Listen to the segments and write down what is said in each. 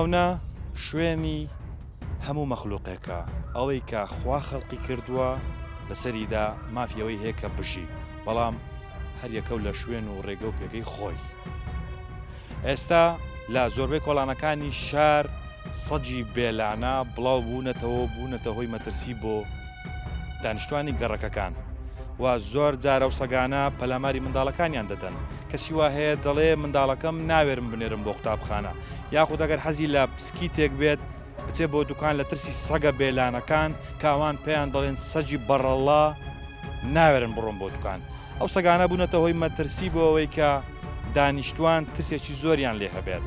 کەونە شوێنی هەموو مەخلوقێکە، ئەوەی کە خوا خەڵقی کردووە لەسەریدا مافیەوەی هەیە کە بژی، بەڵام هەر یەکەو لە شوێن و ڕێگە و پێگەی خۆی. ئێستا لە زۆربەی کۆڵانەکانی شار سەجی بێلانە بڵاو بوونەتە هۆی مەترسی بۆ دانیشتوانی گەڕەکەکان و زۆر جارە و سەگانە پەلاماری منداڵەکانیان دەدەن. کەسی وا هەیە دەڵێ منداڵەکەم ناوێرم بنێرم بۆ قوتابخانە، یاخود ئەگەر حەزی لە پسکیتێک بێت بچێ بۆ دوکان لە ترسی سەگە بێلانەکان کاوان پێیان دەڵێن سەجی بەڕەڵا ناوێرن بڕۆم بۆ دوکان. ئەو سەگانە بوونەتە هۆی مەترسی بۆ ئەوەی کە دانیشتوان ترسێکی زۆریان لێ هەبێت.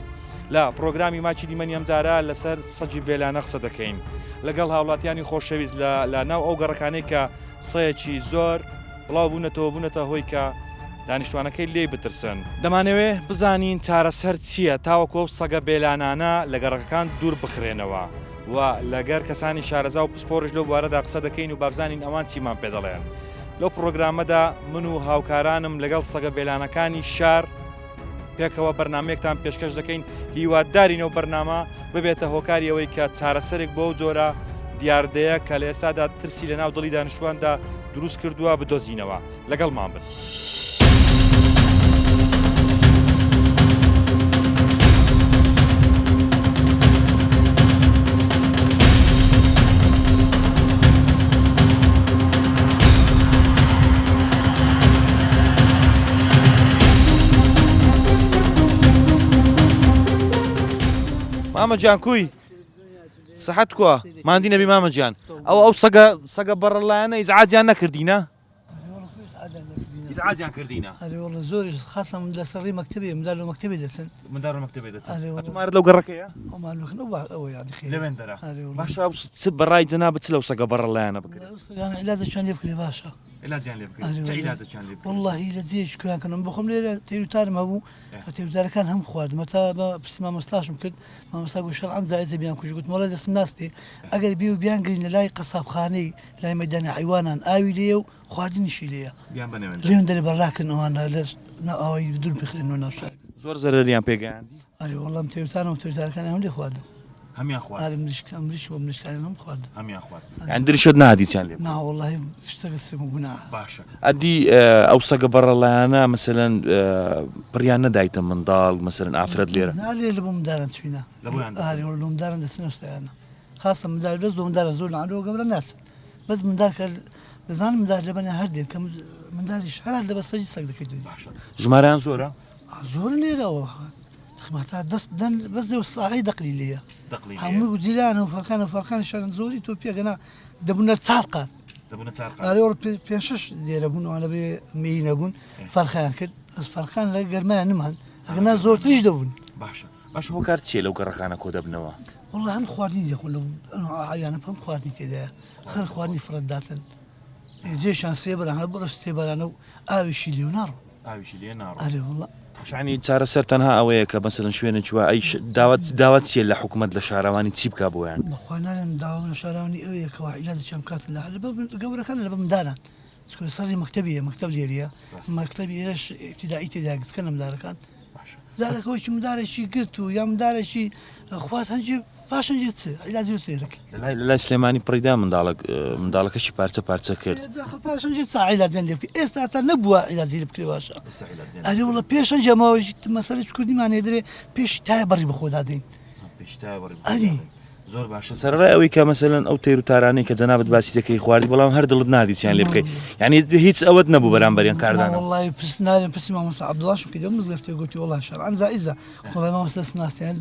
لە پرۆگرامی ماچی دیمەنی ئەمجارە لەسەر سەجی بێلانە قسە دەکەین لەگەڵ هاوڵاتیانی خۆشەویست لە ناو ئەو گەڕەکانەی کە سەیەکی زۆر بڵاو بوونەتە هۆی کە دانیشتوانەکەی لێ بترسن. دەمانەوێت بزانین چارەسەر چییە تاوەکو ئەو سەگە بێلانانە لە گەڕەکەکان دوور بخرێنەوە و لەگەر کەسانی شارەزا و پسپۆڕش لەو بوارەدا قسە دەکەین و بابزانین ئەوان چیمان پێ دەڵێن. لەو پرۆگرامەدا من و هاوکارانم لەگەڵ سەگە بێلانەکانی شار پێکەوە بەرنمەیەکتان پێشکەش دەکەین، هیوادارینەوە بەرنامە ببێتە هۆکاری ئەوەی کە چارەسەرێک بۆ جۆرە دیاردەیە کە لە ئێستادا ترسی لە ناو دڵی دانیشتواندا دروست کردووە بدۆزینەوە. لەگەڵمان بن. مامەجان کوی سەحەت کووە ماندی نەبی مامەجان ئەو سەگە بەڕەڵایانە ئیزعاجیان نەکردینە؟ ئیزعاجیان کردینە؟ وڵە زۆری خاستم لە سەڕی مەکتەبێ منداڵ و مەکتەبێ دەچن مەکتەبێ دەچن. ئەتومارە لەو گەڕەکەیە؟ لەوێندەرە. باشە چ بەڕای جەنابەت چ لەو سەگە بەڕەڵایانە بکرێت؟ عیلاجەکیان لێ بکرێ باشە. عیلاجیان لێ بکرێت. چ عیلاجەکیان لێ بکرێت؟ وەڵڵاهی لە جێش کویان کردم بۆ خۆم لێرە تێروتارم هەبوو تێروتارەکان هەم خواردم هەتا بە پرسی مامۆستاشم کرد، مامۆستا گوت شەرعەن جایزە بیان کوژ گوت مۆڵە دەستم ناستێ ئەگەر بێ و بیان گرین لە لای قەسابخانەی لای مەیدانی حیوانان ئاوی لێیە و خواردنیشی لێیە لێون دەرێ بەڕاکردن ئەوانە لە ئاوای دوور بخرێنەوە ناو شار. زۆر زەرەریان پێگەیاندی؟ وەڵام تێروتارم و تێروتارەکان هەم لێ خواردم. هەمیان خوارد؟ مریش بۆ مریشکانی هەم خواردم. هەمیان خوارد. یان دریشت نادیچیان لێ؟ نا وەڵڵاهی شتێکە سم و گوناحە. باشە. ئەدی ئەو سەگە بەڕەڵایانە مەسەلەن پڕیان نەدایتە منداڵ مەسەلەن ئافرەت لێرە؟ لێ لە بۆ منداران چوینە. لە منداران دەچنە شتیانە. خاستە مندار بەس بۆ مندارە زۆر نعلۆ گەورە ناچن. بەس مندار کە دەزانم مندار لەبەنە هەردێن کە منداریش هەر لە بەسەجی سەگ دەکەیت. باشە. ژمارەیان زۆرە؟ زۆر نێرەوە. تا دەست دەن بەس دێ ساعی دەقلی لێیە. هەموو جیلان و فەرکان و فەرکانی شارن زۆری تۆ پێگەنا دەبوونە چار قات. ئەوڕ پێ شەش لێرە بوون لە بێ مێی نەبوون فەرخیان کرد ئەس فەرخان لە گەرمایان نمان ئەگەنا زۆرتریش دەبوون. باش هۆکار چیە لەو گەڕەکانە کۆ دەبنەوە؟ وەڵڵا هەم خواردنی دەخۆن لەو عیانە هەم خواردنی تێدایە خەر خواردنی فرەتداتن جێشان سێبەران هە بڕست سێبەرانە و ئاویشی لێو ناڕۆ. ئاویشی لێ ناڕۆ. ئەرێ وەڵڵا شانی چارەسەر تەنها ئەوەیە کە مەسەلەن شوێنە چوە ئەی داوات چیە لە حکوومەت لە شارەوانی چی بکا بۆیان؟ بەخوا نارێن داوا لە شارەوانی ئەوەیە کەوا عیلاجەکیان بکاتن لە گەورەکان لە بە منداران سەری مەکتەبیە مەکتەب لێریە مەکتەبی ئێرەش ابتیدایی تێدا گچکە لە مندارەکان زارەکەەوەی مندارێکی گرت و یا مندارێکی خوارد هەنجی پاشەنجی چ عیلاجی و سێرەکە لای سلێمانی پڕیدا منداڵەکەشی پارچە کرد پاشەنجی چ عیلاجیان لێ بکە ئێستا تا نەبووە عیلاجی لێ بکرێ باشە ئەرێ وڵە پێشەنجە ماوەی مەسەلەی کوردیمان هێدرێ پێشی تایە بەڕی بەخۆدا دەین ئەدی زۆر باشە. سەرڕای ئەوەی کە مەسەلەن ئەو تێروتارانەی کە جەنابەت باسی دەکەی خواردی بەڵام هەر دڵت نادیچیان لێ بکەیت یعنی هیچ ئەوەت نەبوو بەرامبەریان کاردانەوە؟ وەڵڵاهی پرسنارێن پرسی مامۆستا عەبدوڵڵاشم کردەوە مزگەفتێ گوتی وەڵڵا شەرعەن جائیزە وەڵڵا مامۆستا سناستیان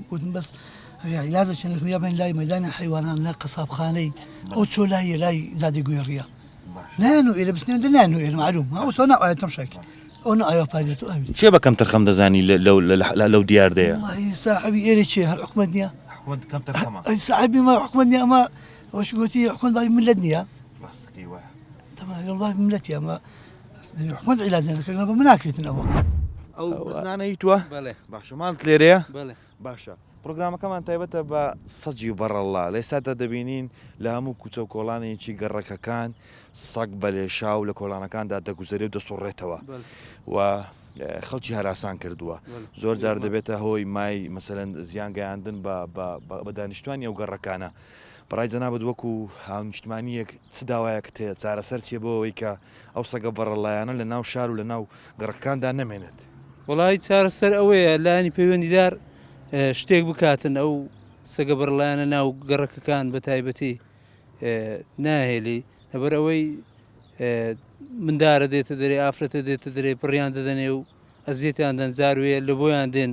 گوتن بەس عیلاجەکیان لێ یا بین لای مەیدانی حیوانان لای قەسابخانەی ئەو چۆ لای زادی گوێڕیە نانو ئێرە بستێن نانو ئێرە معلوم ئەو تۆ ناوایە تەم شاکی ئەو نائەوە پارێت و ئەوی چێ بەکەم تەرخەم دەزانی لەو دیاردەیە؟ وەڵڵاهی ساحەبی ئێرە چێ هەر حکومەت نییە كم ترخمها؟ صاحبي ما حكمني اما واش قلتي حكم باقي ملتني بس ايوه تمام والله ملتي اما حكمت علاج انا بمناكلتنا او بسنانه يتوه بله باشا مالت ليريا بله باشا برنامج كمان تایبەتە بە سەجی بەڕەڵا لە ئێستادا دەبینین لە هەموو کوچە و کۆڵانێکی گەڕەکەکان سەگ بەلێشاو لە کۆڵانەکاندا دەگوزارێ و دەسوڕێتەوە و خەڵکی هەراسان کردووە زۆر جار دەبێتە هۆی مای مەسەرەن زیان گەیاندن بە دانیشتوانی ئەو گەڕەکانە بەڕای جەنابەت وەکو هاونیشتمانیەک چ داوایەک تێ چارەسەر چیە بۆ ئەوەی کە ئەو سەگە بەڕەڵایانە لە ناو شار و لە ناو گەڕەکاندا نەمێنێت وڵی چارەسەر ئەوەیە لانی پەیوەندیدار شتێک بکاتن ئەو سەگە بەڕڵایانە ناو گەڕەکەکان بە تایبەتی ناهێلی لەبەر ئەوەی مندارە دێتە دەرێ ئافرەتە دێتە دەرێ پڕیان دەدەنێ و ئەزیێتیان دەنجاروێ لە بۆیان دێن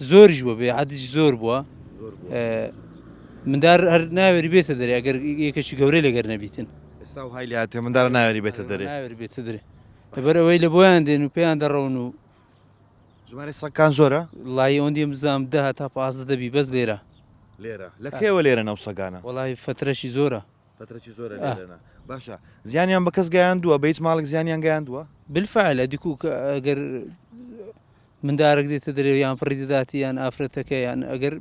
زۆریش بووە بێ عادیش زۆر بووە مندار هەر ناوێری بێتە دەرێ ئەگەر یەکەشی گەورەی لەگەر نەبیتن ئێستا و هایلی هاتێ مندارە ناوێری بێتە دەرێ ناوێری بێتە دەرێ لەبەر ئەوەی لە بۆیان دێن و پێیان دەڕەون و ژمارە سەگەکان زۆرە وڵی ئەوەندی بزانام 10 تا 15 دەبی بەس لێرە لە کێوە لێرە ناو سەگانە وڵی فترەشی زۆرە فترەی زۆرە لێرەنا باشە زیانیان بە کەس گەیاندووە بە هیچ ماڵک زیانیان گەیاندووە بالفعل دیکو ئەگەر مندارێک دێتە دەرێ یان پڕی دەداتی یان ئافرەتەکە یان ئەگەر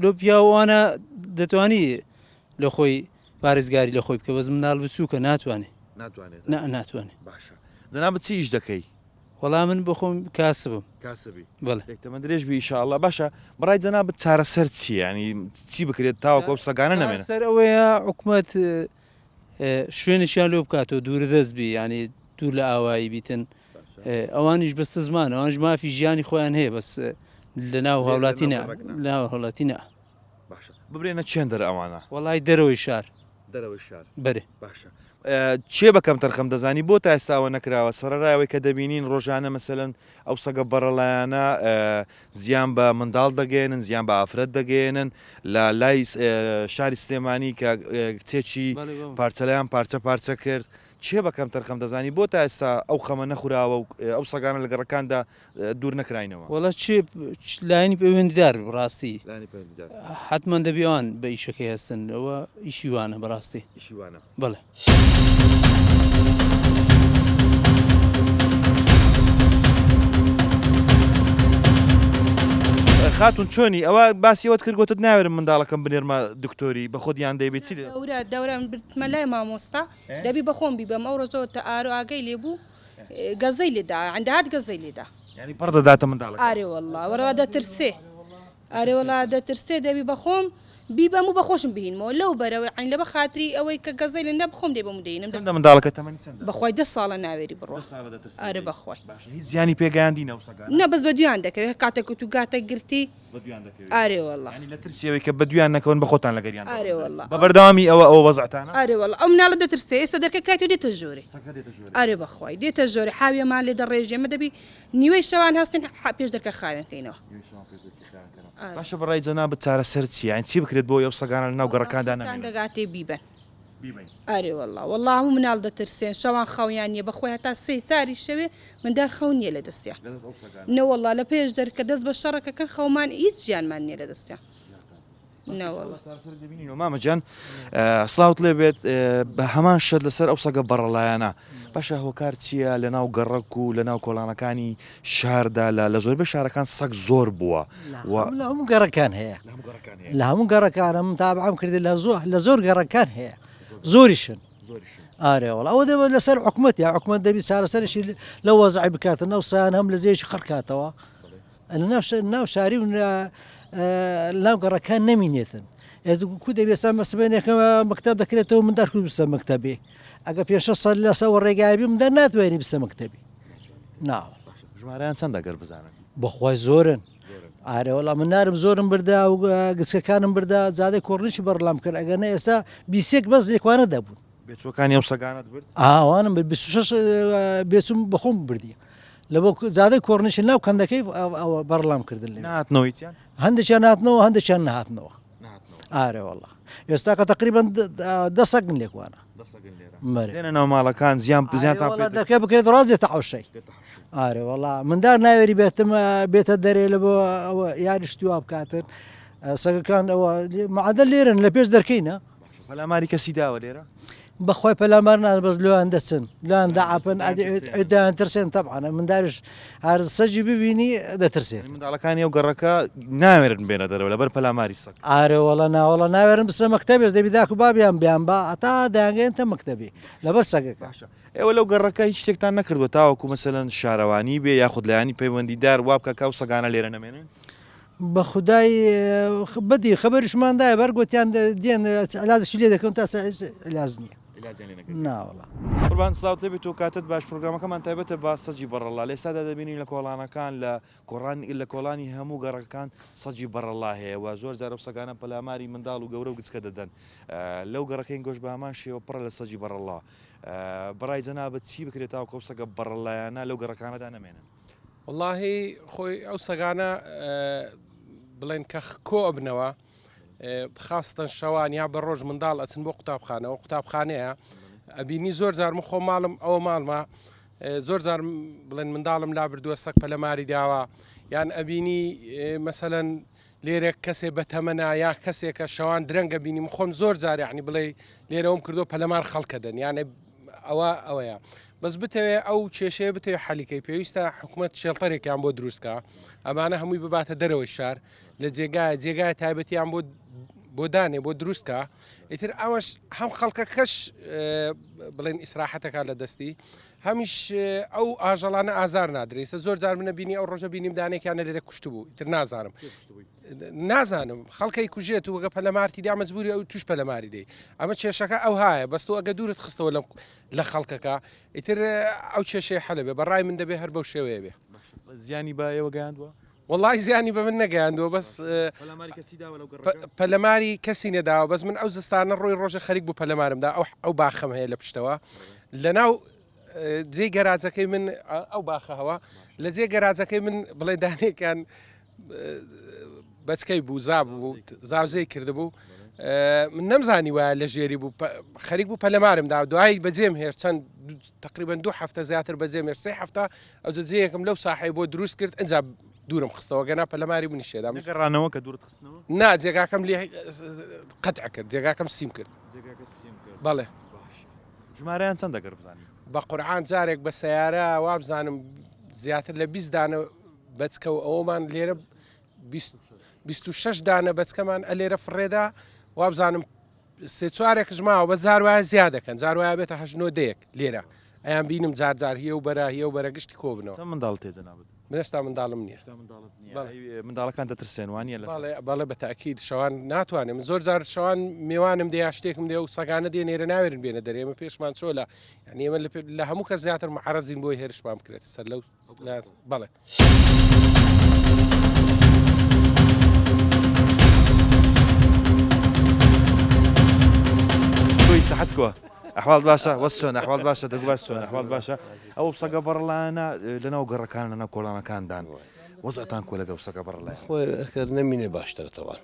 لۆ پیاوانە دەتوانی لە خۆی پارێزگاری لە خۆی بکە بەس مناڵ بچووکە ناتوانێت ناتوانێت باشە جەنابەت چی ئیش دەکەی وەڵام من بخۆم کاسبم کاسبی بەڵێ یەکتەمە درێژ بی ئینشاءالله باشە بەڕای جەنابەت چارەسەر چییە ینی چی بکرێت تاوەکو ئەو سەگانە نەمێنێت سەر ئەوەیە حکومەت شوێنشیان لێ بکاتەوە دوورە دەست بی ینی دوور لە ئاوایی بیتن ئەوانیش بەستە زمان ئەوانش مافی ژیانی خۆیان هەیە بەس لە ناو هاوڵاتی ناو هەوڵاتی نا باشە ببرێنە چێن دەرە ئەوانە وڵی دەرەوەی شار دەرەوەی شار بەرێ باشە چێ بەکەم تەرخەم دەزانی بۆ تا ئێستاوە نەکراوە سەرڕایەوەی کە دەبینین ڕۆژانە مەسەلەن ئەو سەگە بەڕەڵایانە زیان بە منداڵ دەگەێنن زیان بە ئافرەت دەگەێنن لە لای شاری سلێمانی کە کچێکی پارچەلایان پارچە پارچە کرد چێ بەکەم تەرخەم دەزانی بۆ تا ئێستا ئەو خەمە نەخوراوە و ئەو سەگانە لە گەڕەکاندا دوور نەکراینەوە وڵە چێ لایانی پەیوەندیدار بڕاستی حتمما دەبیوان بە ئیشەکەی هەستن ئەوە ئیشیوانە بەڕاستی ئیشیوانە بڵێ خاتون چۆنی ئەوە باسیەوەت کرد گوتت ناوێرم منداڵەکەم بنێرمە دکتۆری بە خۆدیان دەیبێت چی دەوران بتمە لای مامۆستا دەبی بە خۆم بی بەم ئەو ڕۆژەوە تا ئارو ئاگەی لێبوو گەزەی لێدا عندهات گەزەی لێدا ینی پڕ دەداتە منداڵەکە ئارێ وەڵڵا وەرەوە دەترسێ ئارێ وەڵا دەترسێ دەبی بە خۆم بیبەم و بە خۆشم بهینەوە لەو بەرەوەی عین لە بە خاتری ئەوەی کە گەزەی لێندا بخۆم دێ بەم دەینم چەندە منداڵەکە تەمەنی چەندە بەخوای 10 ساڵە ناوێری بڕۆ ئارە بەخوای هیچ زیانی پێگەیاندی نەوسەگان نە بەس بە دویان دەکەوێت کاتێک و گاتە گرتی ئارێ وەڵڵا لە ترسیەوەی کە بە دویان نەکەون بە خۆتان لەگەریان ئارێ وەڵڵا بە بەردەوامی ئەوە وەزعتانە ئارێ وەڵڵا ئەو مناڵە دەترسێ ئێستا دەرکە کاتی و دێتە ژۆرێ ئارێ بەخوای دێتە ژۆرێ حاویەمان لێ دەڕێژێ ئێمە دەبی نیوەی شەوان هەستین پێش دەرکە خاوێنکەینەوە باشە بەڕای جەنابەت چارەسەر چییە چی بکرێت بۆ ئەو سەگانە لە ناو گەڕەکاندا دەگاتێ بیبن ئارێ وەڵڵا وەڵڵا هەموو مناڵ دەترسێن شەوان خەویان نیە بەخۆی هەتا سێ چاری شەوێ مندار خەون نییە لە دەستیان نەوەڵڵا لە پێش دەرکە دەست بە شەڕەکەکەن خەومان هیچ گیانمان نییە لە دەستیان مامەجان سلااوت لێ بێت بە هەمان شت لەسەر ئەو سەگە بەڕەڵایەنە باشە هۆکار چییە لە ناو گەڕک و لە ناو کۆڵانەکانی شاردا لە زۆربەی شارەکان سەگ زۆر بووە لە هەموو گەڕەکان هەیە لە هەموو گەڕەکانم تابعام کردی لە زۆر گەڕەکان هەیە زۆریشن ئارێوەڵ ئەوە دەبێت لەسەر حکومەت یا حکومەت دەبی چارەسەرشی لە وەزعی بکاتە ناو سایان هەم لە زێشی خڕکاتەوە ناو شاری و لاو گەڕەکان نەمینێتن کو دەبێسا مەسبێنێکەوە مەکتب دەکرێتەوە من دەرکو بستە مەکتەبێ ئەگە پێشە سەر لەسەوە ڕێگایبی من دەر ناتوانێت بستە مەکتەبی ناو ژمارەیان چەندە گەر بزانن بەخوای زۆرن ئارێوەڵام من نارم زۆرم بردا و گچکەکانم بردا زادەی کۆڕنیشی بەرڵام کرد ئەگەنە ئێستا بیسێک بەس لێکوانە دەبوون بێچۆکانی ئەو سەگانت برد ئاوانم 26 بێچوم بەخۆم بردیە لە بۆ زادەی کۆڕنیشی ناو کەندەکەی ئەوە بەرڵام کردن لێ ناتنەوەیتیان هەندێکیان هاتنەوە هەندێکیان نهاتنەوە ئارێوەڵا ئێستا کە تقریبان 10 سەگن لێکوانە دێنە ناو ماڵەکان زیان دەکە بکرێت ڕازێتە حوشەی ئارێ وەڵا مندار ناوێری بێتە دەرێ لە بۆ ئەوە یاریشتیوا بکاتن سەگەکان ئەوە معدە لێرن لە پێش دەرکەینە پەلاماری کەسی داوە لێرە بەخۆی پەلامار نابەز لەوان دەچن لەوان داعاپن ئەدایان ترسێن تەبعانە من داریش هەر سەجی ببینی دەترسێت منداڵەکانی ئەو گەڕەکە ناوێرن بێنە دەرەوە لەبەر پەلاماری سەگ ئارێوەڵە ناوەڵە ناوێرم بسە مەکتەبێش دەبی داکو بابیان بیان با هەتا دایانگەێنتە مەکتەبی لەبەر سەگەکە ئێوە لەو گەڕەکە هیچ شتێکتان نەکردوە تاوەکو مەسەلەن شارەوانی بێ یاخود لایانی پەیوەندیدار وابکە کاو سەگانە لێرە نەمێنن بە خودای بدی خبرشماندای بەرگوتیان دێن لازشی لێ دەکەم تا لاز نییە ناوەڵە قوربان ساوت لێ بێت و کاتت باش پرۆگرامەکەمان تایبەتە با سەجی بەڕەڵا لێسادا دەبینین لە کۆڵانەکان لە کۆڵانی هەموو گەڕەکان سەجی بەڕەڵا هەیە و زۆر جارە سەگانە پەلاماری منداڵ و گەورە و گچکە دەدەن لەو گەڕەکەین گۆش بە هەمان شێوە پڕە لە سەجی بەڕەڵا بەڕای جەنابەت چی بکرێتەوە کەو سەگە بەڕەڵایانە لەو گەڕەکانەدا نەمێنن واللهی خۆی ئەو سەگانە بڵێن کە کۆ ئەبنەوە خاستن شەوان یا بە ڕۆژ منداڵ ئەچن بۆ قوتابخانەوە قوتابخانەیە ئەبینی زۆر جار من خۆ ماڵم ئەوە ماڵمە زۆر جار بڵێن منداڵم لا بردووە سەگ پەلەماری داوە یان ئەبینی مەسەلەن لێرە کەسێ بەتەمەنا یا کەسێکە شەوان درەنگە بینیم خۆم زۆر جار یعنی بڵێ لێرەوەم کردو پەلەمار خەڵکەدەن یانە ئەوەیە بەس بتەوێ ئەو کێشەیە بتەوێ حەلیکەی پێویستە حکوومەت شێڵتەرێکیان بۆ دروستکە ئەمانە هەمووی بباتە دەرەوەی شار لە جێگای تایبەتیان بۆ دانێ بۆ دروستکە ئیتر ئەوەش هەم خەڵکە کەش بڵێن ئیسراحەتەکە لە دەستی هەمیش ئەو ئاژەڵانە ئازار نادرێسە زۆر جار منە بینی ئەو ڕۆژە بینیم دانێکیانە لێرە کوشت بوو ئیتر نازانم خەڵکی کوژێت و وەگە پەلەمارتی دا مەجبوری ئەو توش پەلەماری دەی ئەمە کێشەکە ئەو هایە بەست و ئەگە دوورت خستەوە لە خەڵکەکە ئیتر ئەو کێشەیە حەلە بێ بەڕای من دەبێ هەر بەو شێوەیە بێ زیانی بە ئێوە گەیاندووە والله زیانی بە من نەگەیاندووە بەس پەلەماری کەسی نەداوە بەس من ئەو زستانە ڕۆی ڕۆژە خەریک بوو پەلەمارمدا ئەو باخەم هەیە لە پشتەوە لەناو جێ گەراجەکەی من ئەو باخەوە لە جێ گەراجەکەی من بڵێ دانێکیان بەچکەی بوو زاوزەی کردبوو من نەمزانی وایە لە ژێری بوو خەریک بوو پەلەمارمدا دوایی بەجێم هێر چەند تقریبا 2 هەفتە زیاتر بەجێم هێر 3 هەفتە ئەو جێیەکەم لەو ساحەی بۆ دروست کرد ئەنج دوورم خستەوە گەنا پەلەماری بوونی شێدا گەڕانەوە کە دوورت خستنەوە نا جێگاکەم لێ قەتع کرد جێگاکەم سیم کرد بەڵێ ژمارەیان چەند دەگەر بزانین بە قورعان جارێک بە سەیارە وا بزانم زیاتر لە 20 دانە بەچکە و ئەومان لێرە 26 دانە بەچکەمان ئەلێرە فڕێدا وا بزانم 3-4 ژماوە بە جاروایە زیادەکەن جاروایە بێتە 8-9 لێرە ئەیان بینم جار هیە و بەرە گشتی کۆبنەوە منداڵ تێجەنابێت منێستا منداڵم نییە منداڵەکان دەترسێنوانیە بەڵێ بە تاکید شەوان ناتوانێت من زۆر جار شەوان میوانم دێ شتێکم دێ و سەگانە دێ نێرە ناوێرن بێنە دەرێمە پێشمان چۆلە یعنی ئێمە لە هەموو کە زیاتر محرەزین بۆی هێرشمان بکرێت سەر لەو بەڵێ سەحەتکۆ ئەحواڵ باشە وەسۆن ئەحواڵ باشە دەگو باش چۆن ئەحواڵ باشە ئەو سەگە بەڕڵانە لەناو گەڕەکان لەناو کۆڵانەکاندان وەزعتان کۆ لەگەڵ سەگە بەڕڵای خۆی نەمینێ باشترەوەوان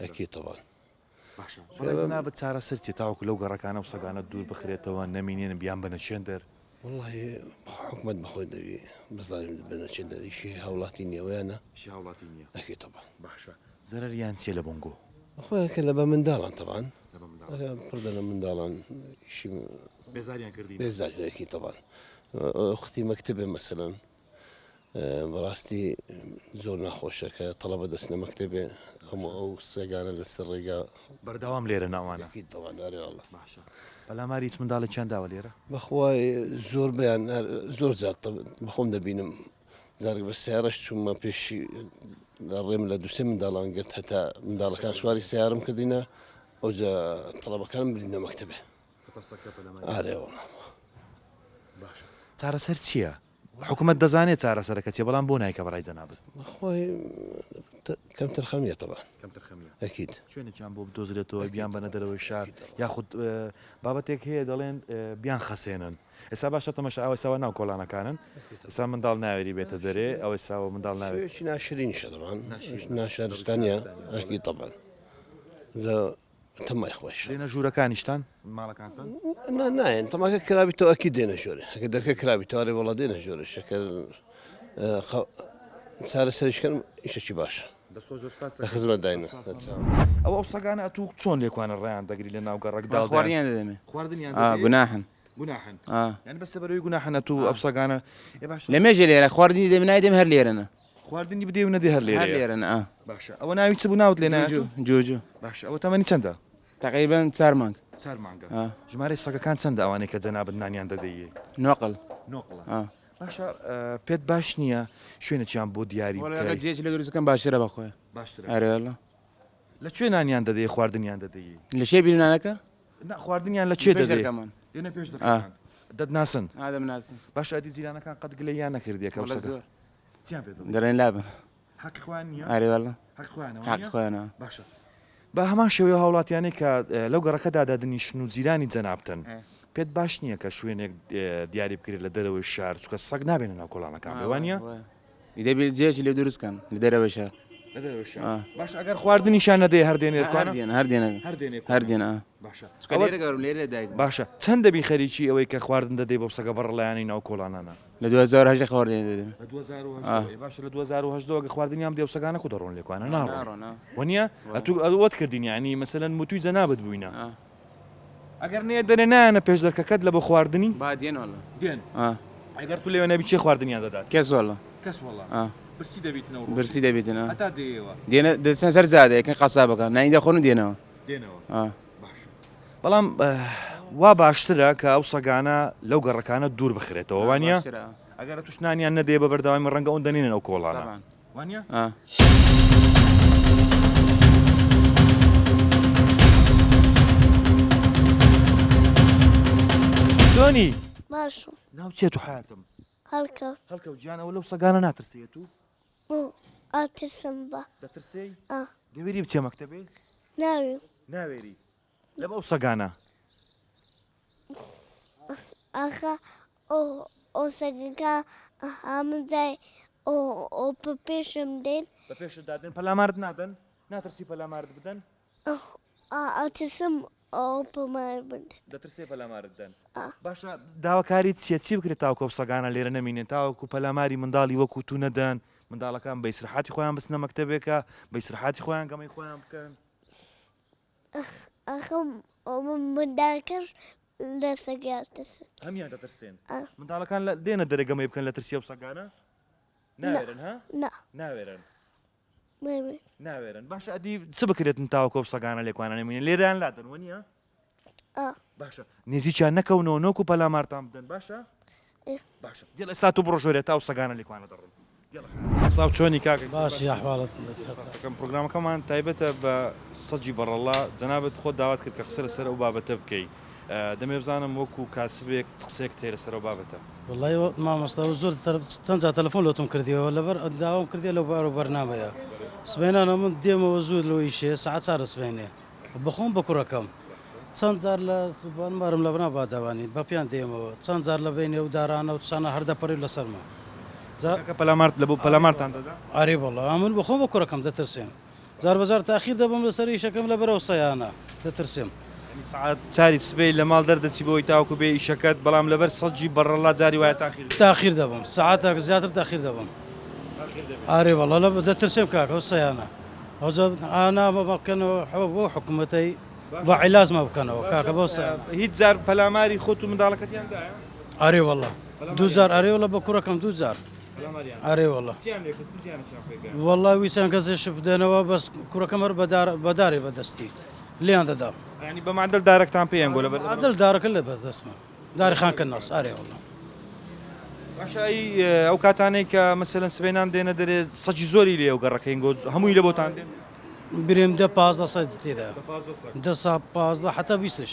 ئەکی تەوان بە چارە سەرچی تاوەکو لەو گەڕەکانە و سەگانە دوور بخرێتەوە نەمینێن بیان بنەچێن دەر والله حکومت بەخۆی دەوی بزانین بنەچێن دەریشی هاوڵاتی نیەوەیانە هاوڵاتی نییە ئەکی تەوان باشە زەرەریان چێ لە بۆنگۆ خۆیەکە لە بە منداڵان تەوان پردە لە منداڵان بێزاریان کردی بێزارێکی تەوان وقتی مەکتبێ مەسەلەن بەڕاستی زۆر ناخۆشەکە تەڵەبە دەستنە مەکتبێ هەموو ئەو سێگانە لەسەر ڕێگا بەردەوام لێرە ناوانە تەوانارێڵە باشە پەلاماری هیچ منداڵی چەنداوە لێرە بەخوای زۆر بەیان زۆر زار بەخۆم دەبینم زارێک بە سیارەش چوومە پێشی ڕێم لە دووسێ منداڵان گرت هەتا منداڵەکان سواری سیارم کردینە ئەوجا تەڵەبەکانم برینە مەکتبێ ئارێوە چارەسەر چییە؟ حکوومەت دەزانێت چارەسەرەکە چێ بەڵام بۆ نایکە بەڕای جەنابێت خۆی کەم تەرخەمیە تەبان ئەکید شوێنێکیان بۆ بدۆزرێتەوە بیان بەنە دەرەوەی شار یاخود بابەتێک هەیە دەڵێن بیان خەسێنن ئێستا باشە تەمەشا ئەوەساوە ناو کۆڵانەکانن ئێستا منداڵ ناوێری بێتە دەرێ ئەوەی ساوە منداڵ ناوێت ناشرین شەدەبان ناشارستانە ئەکی تەبان تەمای خۆش دێنە ژوورەکانیشتان ماڵەکانتان نایەن تەماکە کرابیتەوە ئەکی دێنە ژۆرە ئەگە دەرکە کرابیتوارێ وڵا دێنە ژۆرە شەکەر چارە سەریشکەم ئیشەکی باشە لە خزمەت داینە ئەو سەگانە ئەتوو چۆن لێکوانە ڕیان دەگری لە ناو گەڕێکدا خواریان دەدەمێ خواردنیان گوناحن گوناحن یعنی بەسە بەرەوەی گوناحنە تو ئەو سەگانە لە مێژە لێرە خواردنی دەم نایدەم هەر لێرەنە خواردنی بدێ و نەدێ هەر هەر لێرە لێرەنە باشە ئەوە ناوی چ بوو ناوت لێ جوجو باشە ئەوە تەمەنی چەندە تقریبا 4 مانگ 4 مانگە ژمارەی سەگەکان چەندە ئەوانەی کە جەنابەت نانیان دەدەیە نۆقل باشە پێت باش نییە شوێنێکیان بۆ دیاری جێش لە دروستەکەم باشترە بەخۆی باشتر ئەرێڵە لە کوێ نانیان دەدەی خواردنیان دەدەی لە شێ بیرنانەکە خواردنیان لە چێ دەدەی دەکەمان لێنە پێش دەکەن دەدناسن ئادەم ناسن باش ئەدی جیرانەکان قەت گلەیان نەکردیەکە دەڕێن لابن حەقی خۆیان نییە ئارێوەڵە حەقی خۆیانەوە حەق خۆیانەوە باشە بە هەمان شێوەیە هاوڵاتیانەی کە لەو گەڕەکەدا دادنیشن و جیرانی جەنابتن پێت باش نییە کە شوێنێک دیاری بکرێت لە دەرەوەی شار چکە سەگ نابێنە ناو کۆڵانەکان بێوانە دەبێت جێکی لێ دروستکەن لە دەرەوەی شار باش ئەگەر خواردنیشان نەدەی هەردێنێت هەردێنە باشە چەند دەبی خەریکی ئەوەی کە خواردن دەدەی بۆ سەگە بەڕڵیانی ناو کۆڵانانە لە 2010 خواردێن دەدەم باش لە 2010 خواردنیام دێ سەگانە کو دەڕۆن لێکوانە ناڕۆن وەنیە ئەوت کردین ینی مەسەلەن موتوی جەنابەت بووینە ئەگەر نێ دەرێ نایەنە پێش دەرکەکەت لە بۆ خواردنی با دێنەوەڵە دێن ئەگەر تو لێوە نەبی چێ خواردنیان دەدات کەسوەڵە کەسوەڵە برسی دەبیتنەوە برسی دەبێتنە هەتا دێەوە دێنە دەچەن سەر جادەیەکەن قەسابەکە نایندا خۆن دێنەوە بەڵام وا باشترە کە ئەو سەگانە لەو گەڕەکانە دوور بخرێتەوە وانە ئەگەر توشنانیان نەدێ بە بەردەوامی ڕەنگە ئەوەن دەنێنن ئەو کۆڵانە وانە چۆنی باشم ناوچێت و حاتم هەڵکە و گیانەوە لەو سەگانە ناترسێت و ئاترسم بە دەترسی دەوێری بچێ مەکتەبێ ناوێری لە بەو سەگانە ئاخە ئەو سەگەکە هەمنجای ئەو پێشم دێن بە پێشت دادن پەلامارد نادەن ناترسی پەلامارد بدەن ئاترسم ئەو پەمار بدەن دەترسێ پەلامارد دەن باشە داواکاری چی بکرێت تاوکە و سەگانە لێرە نەمینێن تاوەکو پەلاماری منداڵی وەکو تو نەدەن منداڵەکان بە ئیسراحاتی خۆیان بچنە مەکتەبێکە بە ئیسراحاتی خۆیان گەمەی خۆیان بکەن منداڵەکەش لە سەگیان ترسن هەمیان دەترسێن منداڵەکان دێنە دەرەگەمەی بکەن لە ترسی و سەگانە ناوێرن ها ناوێرن ناوێرن باشە ئەدی چ بکرێتن تاوەکە و سەگانە لێکوانە نەمینێن لێرەیان لادەن وەنیە باشە نێزییان نەکەونەوە نۆکو پەلامارتان بدەن باشە باشە دێڵ ئێستا و بڕۆژۆرێت تا و سەگانە لێکوانە دەڕن ساو چۆنی کاک باشی ئەحواڵەت کەم پرۆگرامەکەمان تایبەتە بە سەجی بەڕەڵا جەنابەت خۆ داوات کرد کە قسە لەسەر ئەو بابەتە بکەیت دەمێ بزانم وەکو کاسبێک قسێک تێ لەسەر ئەو بابەتە وڵی مامۆستا و زۆر چەند جا تەلەفۆن لەتم کردیەوە لەبەر داوام کردی لەو بار و بەرنامەیە سبێنانە من دێمەوە زوو لەوەی شێ ساعت 4 سبێنێ بخۆم بە کوڕەکەم چەند جار لە سوبانمارم لە بنا باداوانی بە پیان دێمەوە چەند جار لە بینێ و دارانە و سانە هەردەپەڕی لەسەرمە پەلامارت لە بۆ پەلامارتان دەدا ئاری بەڵە من بخۆم بە کوڕەکەم دەترسێن جار بەجار تاخیر دەبم لەسەر ئیشەکەم لە بەرەو سەیانە دەترسێم ساعت چاری سبەی لە ماڵ دەردەچی بۆی تاوکو بێ ئیشەکەت بەڵام لەبەر سەجی بەڕەڵا جاری وایە تاخیر دەبم ساعتێک زیاتر تاخیر دەبم ئاری بەڵە لە دەترسێم کاکە ئەو سەیانە ئەوجا ئانا بەکەنەوە بۆ حکوومەتەی بە عیلازمە بکەنەوە کاکە بۆ هیچ جار پەلاماری خۆت و منداڵەکەتیاندایە ئاری وەڵە دوجار ئەرێوەڵە بە کوڕەکەم دوجار ئەرێ وەڵە وەڵا ویسان کەسێش بدەنەوە بەس کوڕەکەم هەر بەدارێ بەدەستی لیان دەدا ینی بە معدل دارێکتان پێیان گۆ لە عادل دارەکە لە بەردەستمە داری خانکە ناس ئارێ وەڵە باشایی ئەو کاتانەی کە مەسەلەن سبێنان دێنە دەرێ سەجی زۆری لێ و گەڕەکەین گۆ هەمووی لە بۆتان دێن برێم دە 15 سەد تێدا دە سا 15 حتا 20ش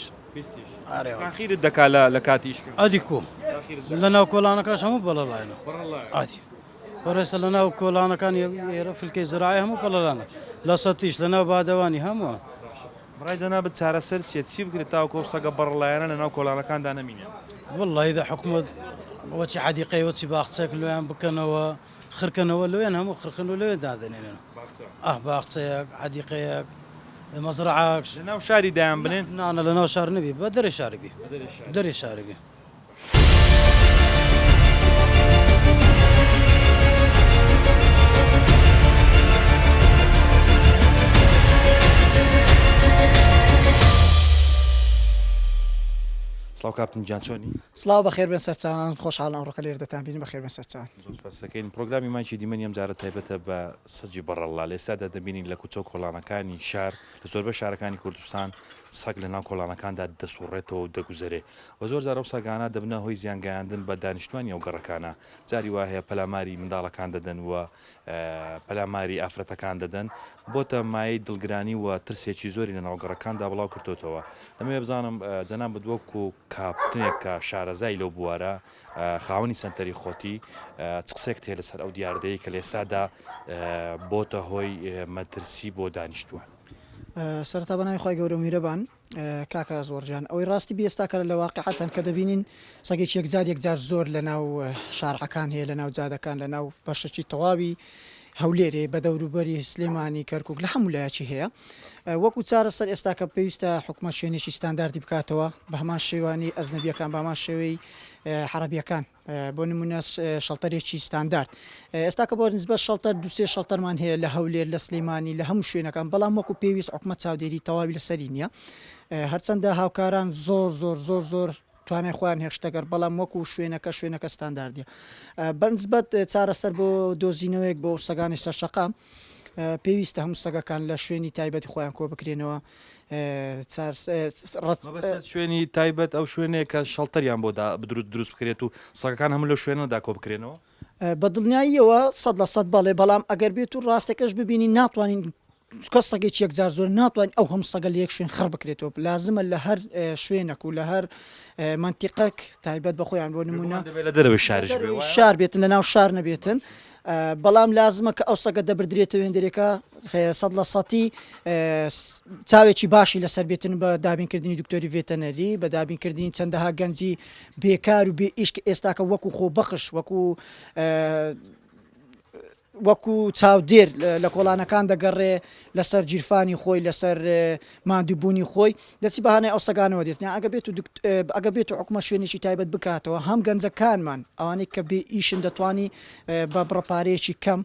تاخیرت دەکا لە کاتیش ئەدی کۆ لە ناو کۆلانەکەش هەموو بەڵەلایەنە ئاتی بەڕێسە لە ناو کۆلانەکان ئێرە فلکەی زراعی هەموو بەڵەلانە لە سەتیش لە ناو بادەوانی هەمووە ڕای جەنابەت چارەسەر چێت چی بکرێت تاوکۆ سەگە بەڕڵایەنە لە ناو کۆلانەکاندا نەمینێن وڵی دە حکوومەت وەچی حەدیقەی وەچی باخچەک لەویان بکەنەوە خرکەنەوە لەوێن هەموو خرکن و لەوێ دادنێنن باخچەیەک حەدیقەیەک مەزرعاکش لە ناو شاری دایان بنێن نانە لە ناو شار نەبی بە دەرێ شاربی دەرێ شاربی سڵاو کاپتن گیان چۆنی؟ سلااو بەخێر بن سەرچان خۆشحاڵان ڕۆکە لێر دەتانبینی بەخێر بن سەرچان پسەکەین پرۆگرامی ماچی دیمەنی ئەم جارە تایبەتە بە سەجی بەڕەڵا لێسادا دەبینین لە کوچە کۆڵانەکانی شار لە زۆربە شارەکانی کوردستان سەگ لە ناو کۆڵانەکاندا دەسوڕێتەوە و دەگوزارێ و زۆر جار ئەو سەگانە دەبنە هۆی زیانگەیاندن بە دانیشتوانی ئەو گەڕەکانە جاری وا هەیە پەلاماری منداڵەکان دەدەن و پەلاماری ئافرەتەکان دەدەن بۆتە مای دڵگرانی و ترسێکی زۆری لە ناوگەڕەکاندا بڵاو کردوتەوە دەمەوێت بزانم جەناب بدوەکو کاپتنێک کە شارەزای لەو بوارە خاوەنی سنتەری خۆتی چ قسێک تێ لەسەر ئەو دیاردەیە کە لێسادا بۆتە هۆی مەترسی بۆ دانیشتووان سەرتا بەناوی خۆی گەورە میرەبان کاکە زۆرجان ئەوەی ڕاستی بیێستاکە لە واقعەتەن کە دەبینین سەگێکی یەکجار زۆر لە ناو شارعەکان هەیە لە ناو جادەکان لە ناو بەشەکی تەواوی هەولێرێ بە دەوروبەری سلێمانی کەرکک لە هەموو لایەکی هەیە وەکو چارە سەر ئێستا کە پێویستە حکومەت شوێنێکی ستانداردی بکاتەوە بە هەمان شێوانی ئەزنەبیەکان بە هەمان شێوەی حەرەبیەکان بۆ نمونە شەڵتەرێکی ستاندارد ئێستا کە بۆ نسبەت شەڵتەر دوسێ شەڵتەرمان هەیە لە هەولێر لە سلێمانی لە هەموو شوێنەکان بەڵام وەکو پێویست حکومەت چاودێری تەواوی لەسەری نییە هەرچەندە هاوکاران زۆر توانای خۆیان هێشتەگەر بەڵام وەکو شوێنەکە ستانداردیە بەنسبەت چارەسەر بۆ دۆزینەوەیەک بۆ سەگانی سەرشەقام پێویستە هەموو سەگەکان لە شوێنی تایبەتی خۆیان کۆ بکرێنەوە شوێنی تایبەت ئەو شوێنەیە کە شەڵتەریان بۆ دروست بکرێت و سەگەکان هەموو لە شوێنەدا کۆ بکرێنەوە بە دڵنیاییەوە 100% باڵێ بەڵام ئەگەر بێت و ڕاستەکەش ببینی ناتوانین کە سەگێکی یەکجار زۆر ناتوانین ئەو هەم سەگە لە یەک شوێن خڕ بکرێتەوە لازمە لە هەر شوێنێک و لە هەر منتیقەک تایبەت بە خۆیان بۆ نمونە لە دەرەوەی شار بێتن لە ناو شار نەبێتن بەڵام لازمە کە ئەو سەگە دەبردرێتە وێندەرێکە 100% چاوێکی باشی لەسەر بێتن بە دابینکردنی دکتۆری ڤێتەنەری بە دابینکردنی چەندەها گەنجی بێکار و بێ ئیشک ئێستاکە وەکو خۆبەخش وەکو چاودێر لە کۆڵانەکان دەگەڕێ لەسەر جیرفانی خۆی لەسەر مادووبوونی خۆی دەچی بەهانەی ئەو سەگانەوە دێتنیان ئەگە بێت و حکومە شوێنێکی تایبەت بکاتەوە هەم گەنجەکانمان ئەوانەی کە بێ ئیشن دەتوانی بە بڕەپارەیەکی کەم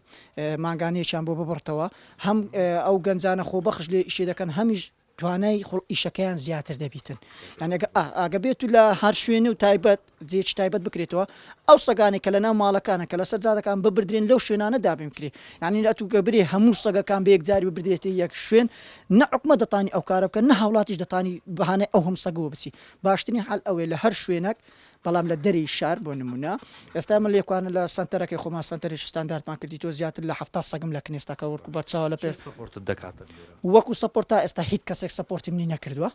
ماگانەیەکیان بۆ ببڕتەوە هەم ئەو گەنجانە خۆبەخش لێ ئیشێ دەکەن هەمیش توانای ئیشەکەیان زیاتر دەبیتن یعنی ئاگە بێت و لە هەر شوێنە و تایبەت جێکی تایبەت بکرێتەوە ئەو سەگانی کە لە ناو ماڵەکانە کە لەسەر جادەکان ببردرێن لەو شوێنانە دابین بکرێ یعنی لەتوگە برێ هەموو سەگەکان بە یەکجاری ببردرێتی یەک شوێن نە حکومە دەتانی ئەو کارە بکەن نە هاوڵاتیش دەتانی بەهانەی ئەو هەم سەگەوە بچی باشترین حەل ئەوەیە لە هەر شوێنێک بەڵام لە دەری شار بۆ نمونە ئێستا من لێکوانە لە سنتەرەکەی خۆمان سنتەرێکی ستانداردمان کردی تۆ زیاتر لە 70 سەگم لە کنێستەکە وەرکو بەرچاوە لە پێر وەکو سەپۆرتا ئێستا هیچ کەسێک سەپۆرتی منی نەکردووە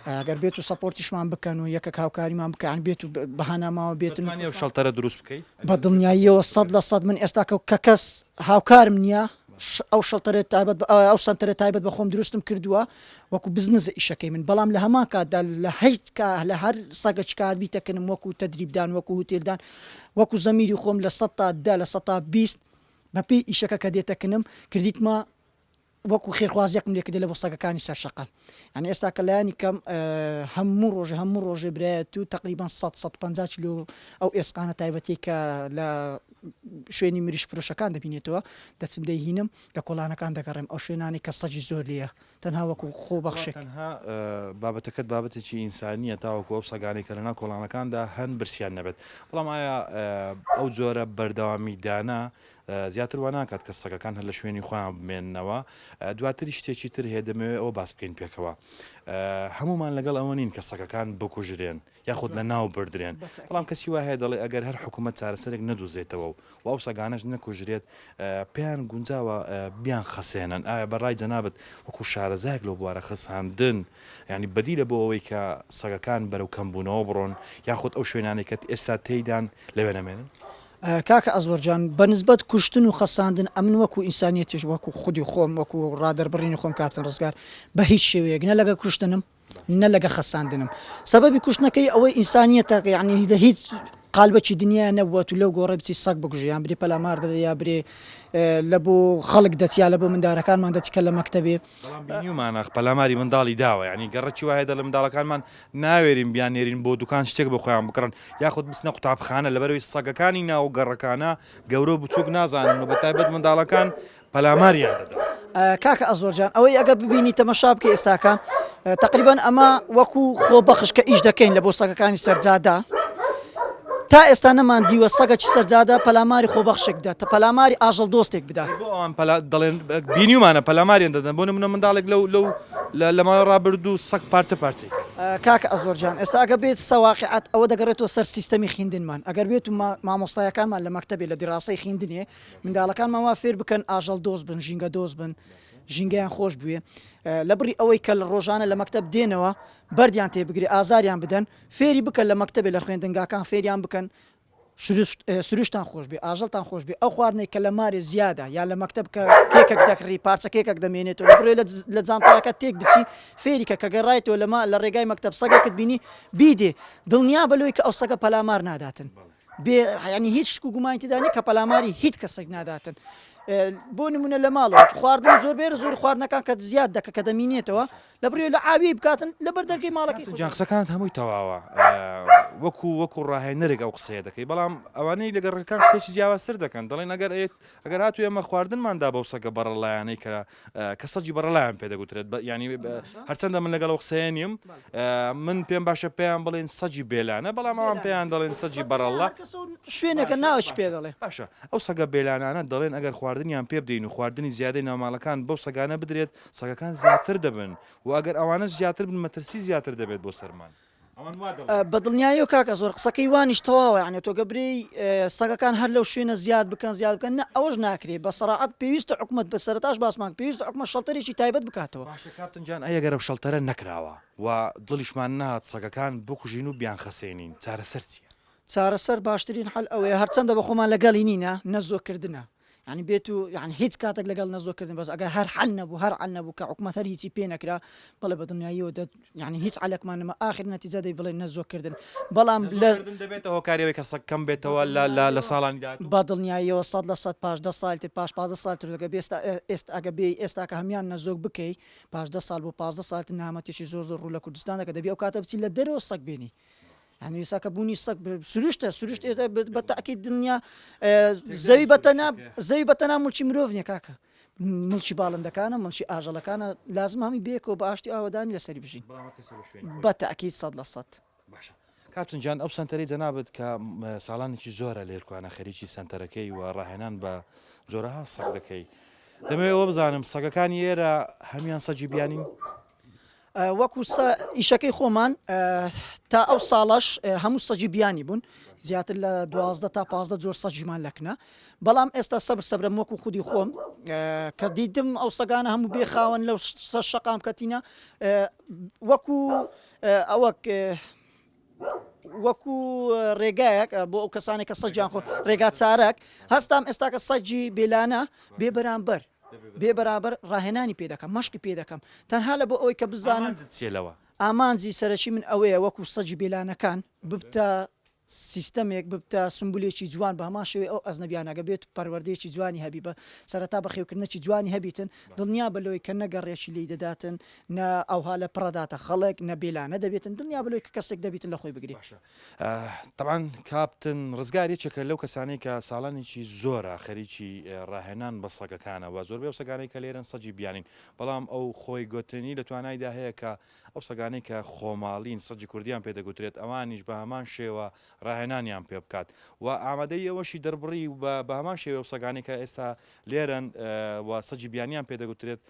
ئەگەر بێت و سەپۆرتیشمان بکەن و یەکە هاوکاریمان بکەن بێت و بەهاناماوە بێتن شەڵتەرە دروست بکەیت بە دڵنیاییەوە 100% من ئێستا کە کەس هاوکارم نییە ئەو شەڵتەرێت تایبەت ئەو سنتەرە تایبەت بە خۆم دروستم کردووە وەکو بزنس ئیشەکەی من بەڵام لە هەمان کاتدا لە هیچ لە هەر سەگەچ کار بیتەکەنم وەکو تەدریبدان وەکو هوتێلدان وەکو زەمیری خۆم لە 100 لە 120 بەپێی ئیشەکە کە دێتەکەنم کردیتمە وەکو خێرخوازیەکم لێ کردێ لە بۆ سەگەکانی سەرشەقام یعنی ئێستا کە لایانی کەم هەموو ڕۆژێ برایەت و تقریبان 150 کیلۆ ئەو ئێسقانە تایبەتی کە لە شوێنی مریش فرۆشەکان دەبینێتەوە دەچم دەیهینم لە کۆڵانەکان دەگەڕێم ئەو شوێنانی کە سەجی زۆر لێە تەنها وەکو خۆ بەخشێک بابەتەکەت بابەتێکی ئینسانیە تاوەکو ئەو سەگانی کە لەنا کۆڵانەکاندا هەن برسیان نەبێت بەڵام ئایا ئەو جۆرە بەردەوامی دانا زیاتر وا ناکات کە سەگەکان هەر لە شوێنی خۆیان بمێننەوە دواتری شتێکی تر هەیە دەمەوێت ئەوە باس بکەین پێکەوە هەمومان لەگەڵ ئەوە نین کە سەگەکان بکوژرێن یاخود لە ناو بردرێن بەڵام کەسی وایە دەڵێ ئەگەر هەر حکوومەت چارەسەرێک نەدوزێتەوە و ئەو سەگانەش نەکوژرێت پێیان گونجاوە بیان خەسێنن ئایا بەڕای جەنابەت وەکو شارەزایەک لەو بوارە خەساندن ینی بەدیلە بۆ ئەوەی کە سەگەکان بەرەو کەمبوونەوە بڕۆن یاخود ئەو شوێنانێک کە ئێستا تێیدان لەوێ نەمێنن کاکە ئەزوەرجان بەنسبەت کوشتن و خەساندن ئەمن وەکو ئینسانیەتیش وەکو خودی خۆم وەکو ڕادەربڕینی خۆم کاپتن ڕزگار بە هیچ شێوەیەک نە لەگە کوشتنم نە لەگە خەساندنم سەبەبی کوشتنەکەی ئەوەی ئینسانیەتە یعنی لە هیچ قالبەکی دنیا نەبووە و لەو گۆڕێ بچی سەگ بگوژیان برێ پەلامار دەدە یا برێ لە بۆ خەڵک دەچیا لە بۆ مندارەکانمان دەچکە لە مەکتەبێ بینیمانە پەلاماری منداڵی داوە ینی گەڕەکی وایە لە منداڵەکانمان ناوێرین بیانێرین بۆ دوکان شتێک بە خۆیان بکڕن یاخود بستنە قوتابخانە لەبەرەوەی سەگەکانی ناو گەڕەکانە گەورە بچووک نازانن و بە تایبەت منداڵەکان پەلاماریان دەدا. کاکە ئەزۆرجان ئەوەی ئەگە ببینی تەمەشا بکە ئێستاکە تقریبان ئەمە وەکو خۆبەخش کە ئیش دەکەین لە بۆ سەگەکانی سەرجادا تا ئێستا نەمان دیوە سەگەکی سەرجادا پەلاماری خۆبەخشێک بدات تا پەلاماری ئاژەڵ دۆستێک بدات دەڵێن بینیمانە پەلاماریان دەدەن بۆ نمونە منداڵێک لە ماوەی ڕابردوو سەگ پارچە پارچەی کاکە ئەزۆرجان ئێستا ئەگە بێت سەواقعات ئەوە دەگەڕێتەوە سەر سیستەمی خوێندنمان ئەگەر بێت و مامۆستایەکانمان لە مەکتەبێ لە دیڕاستەی خوێندنێ منداڵەکانمان وا فێر بکەن ئاژەڵ دۆست بن ژینگە دۆست بن ژینگەیان خۆش بووێ لە بڕی ئەوەی کە لە ڕۆژانە لە مەکتەب دێنەوە بەردیان تێبگری ئازاریان بدەن فێری بکەن لە مەکتەبێ لە خوێندنگاکان فێریان بکەن سروشتان خۆش بێ ئاژەڵتان خۆش بێ ئەو خواردنەی کە لە مارێ زیادە یا لە مەکتەب کە کێکێک دەکڕی پارچە کێکێک دەمێنێتەوە لە بڕێ لە جانتاکە تێک بچی فێریکە کە گەڕایەوە لە ڕێگای مەکتەب سەگێکت بینی بیدێ دڵنیا بەلۆی کە ئەو سەگە پەلامار ناداتن بێ ینی هیچ شک و گومانی تێدانی کە پەلاماری هیچ کەسێک ناداتن بۆ نمونە لە ماڵەوە خواردن زۆر بێرە زۆر خواردنەکان کە زیاد دەکە کە دەمینێتەوە لە بڕێ لە ئاوی بکاتن لە بەر دەرگەی ماڵەکەی جان قسەکانت هەمووی تەواوە وەکو ڕاهێنەرێک ئەو قسەیە دەکەی بەڵام ئەوانەی لەگەڕەکان قسێکی جیاوازتر دەکەن دەڵێن ئەگەر هاتووی ئەمە خواردنماندا بەو سەگە بەڕەڵایانەی کە سەجی بەڕەلایان پێدەگوترێت ینی هەرچەندە من لەگەڵ قسەیە نیم من پێم باشە پێیان بڵێن سەجی بێلانە بەڵام ئەوان پێیان دەڵێن سەجی بەڕەڵە شوێنێکە ناوچ پێ دەڵێ باشە ئەو سەگە بێلانانە دەڵێن ئەگەر خواردنیان پێ بدەین و خواردنی زیادەی ناوماڵەکان بەو سەگانە بدرێت سەگەکان زیاتر دەبن و ئەگەر ئەوانە زیاتر بن مەترسی زیاتر دەبێت بۆ سەرمان بەدڵنیایی و کاکە زۆر قسەکەی وانیش تەواوە یعنی تۆ گەبرەی سەگەکان هەر لەو شوێنە زیاد بکەن ئەوەش ناکرێت بە سەراحەت پێویستە حکومەت بە سەرتاش باسمان پێویستە حکومەت شەڵتەرێکی تایبەت بکاتەوە کاپتنجان ئەگەر ئەو شەڵتەرە نەکراوە و دڵیشمان نهات سەگەکان بکوژین و بیان خەسێنین چارەسەر چییە؟ چارەسەر باشترین حەل ئەوەیە هەرچەندە بە خۆمان لەگەڵی نینە نەزۆکردنە ینی بێت و یعنی هیچ کاتێک لەگەڵ نەزۆکردن بەس ئەگەر هەر حل نەبوو کە حکومەت هەر هیچی پێ نەکرا بەڵێ بە دنیاییەوە ینی هیچ عەلەکمانەمە آخر نەتیجە دەی بڵێ نەزۆکردن بەڵام دەبێتەوە کاریەوەی کە سەگ کەم بێتەوە لە ساڵانی بە دڵنیاییەوە 100 پاش 10 ساڵ پاش 15 ساڵ دەگە ئێستا بێ ئێستا کە هەمیان نەزۆک بکەی پاش 10 ساڵ بۆ 15 ساڵ نامەتێکی زۆر ڕوو لە کوردستانە کە دەبێ ئەو کاتە بچی لە دەرەوە سەگ بینی يعني ساكا بوني ساك سرشته بالتأكيد دنيا زي بتنا ملشي مروفني كاكا ملشي بالندكانا ملشي آجلكانا لازم هم بيكو باشتي أوداني لسري بجين بالتأكيد صد لصد کاپتن جان ئەو سنتەرەی جەنابەت کە ساڵانێکی زۆرە لێرکوانە خەریکی سنتەرەکەی و ڕاهێنان بە زۆرەها سەگ دەکەی دەمەوێت بزانم سەگەکانی ئێرە هەمیان سەجی بیانین وەکو ئیشەکەی خۆمان تا ئەو ساڵش هەموو سەجی بیانی بوون زیاتر لە 12 تا 15 زۆر سەجیمان لەکنە بەڵام ئێستا سەبرم وەکو خودی خۆم کە دیدم ئەو سەگانە هەموو بێخاون لەو شەقام کەتینە وەکو ڕێگایەک بۆ ئەو کەسانی کە سەجیان خۆ ڕێگا چارەک هەستام ئێستا کە سەجی بێلانە بێ بەرابەر ڕاهێنانی پێ دەکەم مەشقی پێ دەکەم تەنها لە بۆ ئەوەی کە بزانم ئامانجی سەرەکی من ئەوەیە وەکو سەجی بێلانەکان ببتە سیستەمێک ببتە سمبولێکی جوان بە هەمان شێوەیە ئەو ئەزنەبیانەگە بێت پەروەردەیەکی جوانی هەبی بە سەرەتا بەخێوکردنەوەی جوانی هەبیتن دڵنیا بەلەوەی کە نەگەڕێکی لی دەداتن نە ئەوها لە پڕەداتە خەڵک نە بێلانە دەبێتن دڵنیا بەلەوەی کە کەسێک دەبێتن لە خۆی بگری طبعاً کاپتن ڕزگارێکێکە لەو کەسانەی کە ساڵانێکی زۆرە خەریکی ڕاهێنان بە سەگەکانەوە زۆربەی ئەو سەگانەی کە لێرن سەجی بیانین بەڵام ئەو خۆی گوتنی لە توانایدا هەیە کە ئەو سەگانەی کە خۆماڵین سەجی کوردیان پێدەگوترێت ئەوانیش بە هەمان شێوە ڕاهێنانیان پێ بکات و ئامادەی ئەوەشی دەربڕی و بە هەمان شێوە و سەگانی کە ئێستا لێرن و سەجی بیانیان پێدەگوترێت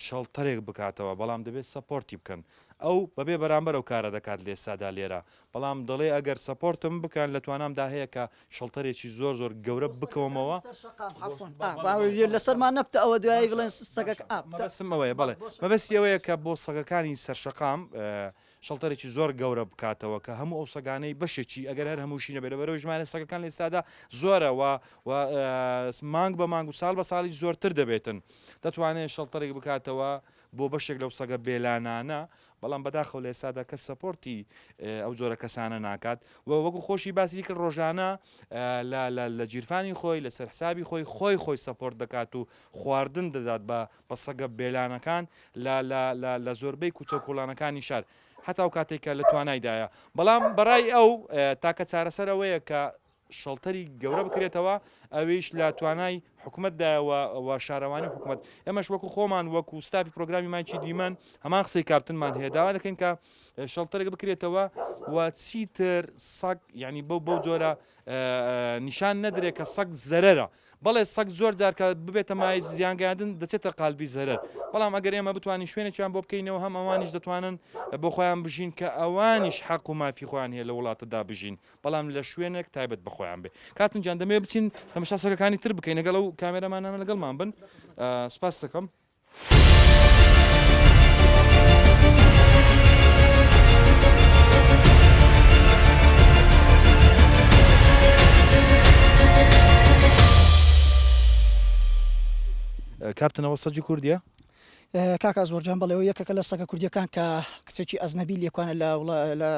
شەڵتەرێک بکاتەوە بەڵام دەبێت سەپۆرتی بکەن ئەو بەبێ بەرامبەر ئەو کارە دەکات لێ سادا لێرە بەڵام دەڵێ ئەگەر سەپۆرتم بکەن لە توانامدا هەیە کە شەڵتەرێکی زۆر گەورە بکەومەوە لەسەرمان نەبتە ئەوە دوایی بڵێن سەگەک ئەوەیە بڵێ مەبەستی ئەوەیە کە بۆ سەگەکانی سەرشەقام شەڵتەرێکی زۆر گەورە بکاتەوە کە هەموو ئەو سەگانەی بەشێکی ئەگەر هەر هەمووشی نەبێت بەرەوەی ژمارە سەگەکان لە ئێستادا زۆرە و مانگ بە مانگ و ساڵ بە ساڵی زۆرتر دەبێتن دەتوانێت شەڵتەرێک بکاتەوە بۆ بەشێک لەو سەگە بێلانانە بەڵام بەداخەوە لە ئێستادا کە سەپۆرتی ئەو جۆرە کەسانە ناکات و وەکو خۆشی باسی کرد ڕۆژانە لە جیرفانی خۆی لەسەر حسابی خۆی سەپۆرت دەکات و خواردن دەدات بە سەگە بێلانەکان لە زۆربەی کوچە کوڵانەکانی شار هەتا و کاتێکە لە توانایدایە بەڵام بەڕای ئەو تاکە چارەسەرەوەیە کە شەڵتەری گەورە بکرێتەوە ئەوەیش لە توانای حکومەتداوە شارەوانی حکومت ئێمەش وەکو خۆمان وەکو ستافی پرۆگرامی مانچی دیمەن هەمان قسەی کاپتنمان هێداوا دەکەین کە شەڵتەرێک بکرێتەوە و چیتر سەگ ینی بەو جۆرە نیشان نەدرێت کە سەگ زەرەرە بەڵێ سەگ زۆر جارکە ببێتە مای زیانگەاندن دەچێتە قالبی زەرەر بەڵام ئەگەر ئێمە بتوانین شوێنێکیان بۆ بکەینەوە هەم ئەوانیش دەتوانن بۆ خۆیان بژین کە ئەوانیش حەق و مافی خۆیان هەیە لە وڵاتەدا بژین بەڵام لە شوێنێک تایبەت بە خۆیان بێ کاتن جان دەمێ بچین تەماشا سەگەکانی تر بکەین لەگەڵ ئەو کامێرەمانانە لەگەڵمان بن سپاس دەکەم. کاپتنەوە سەجی کوردیە؟ کاکە زۆرجان بەڵێەوە یەکەکە لە سەگە کوردیەکان کە کچێکی ئەزنەبی لێکوانە لە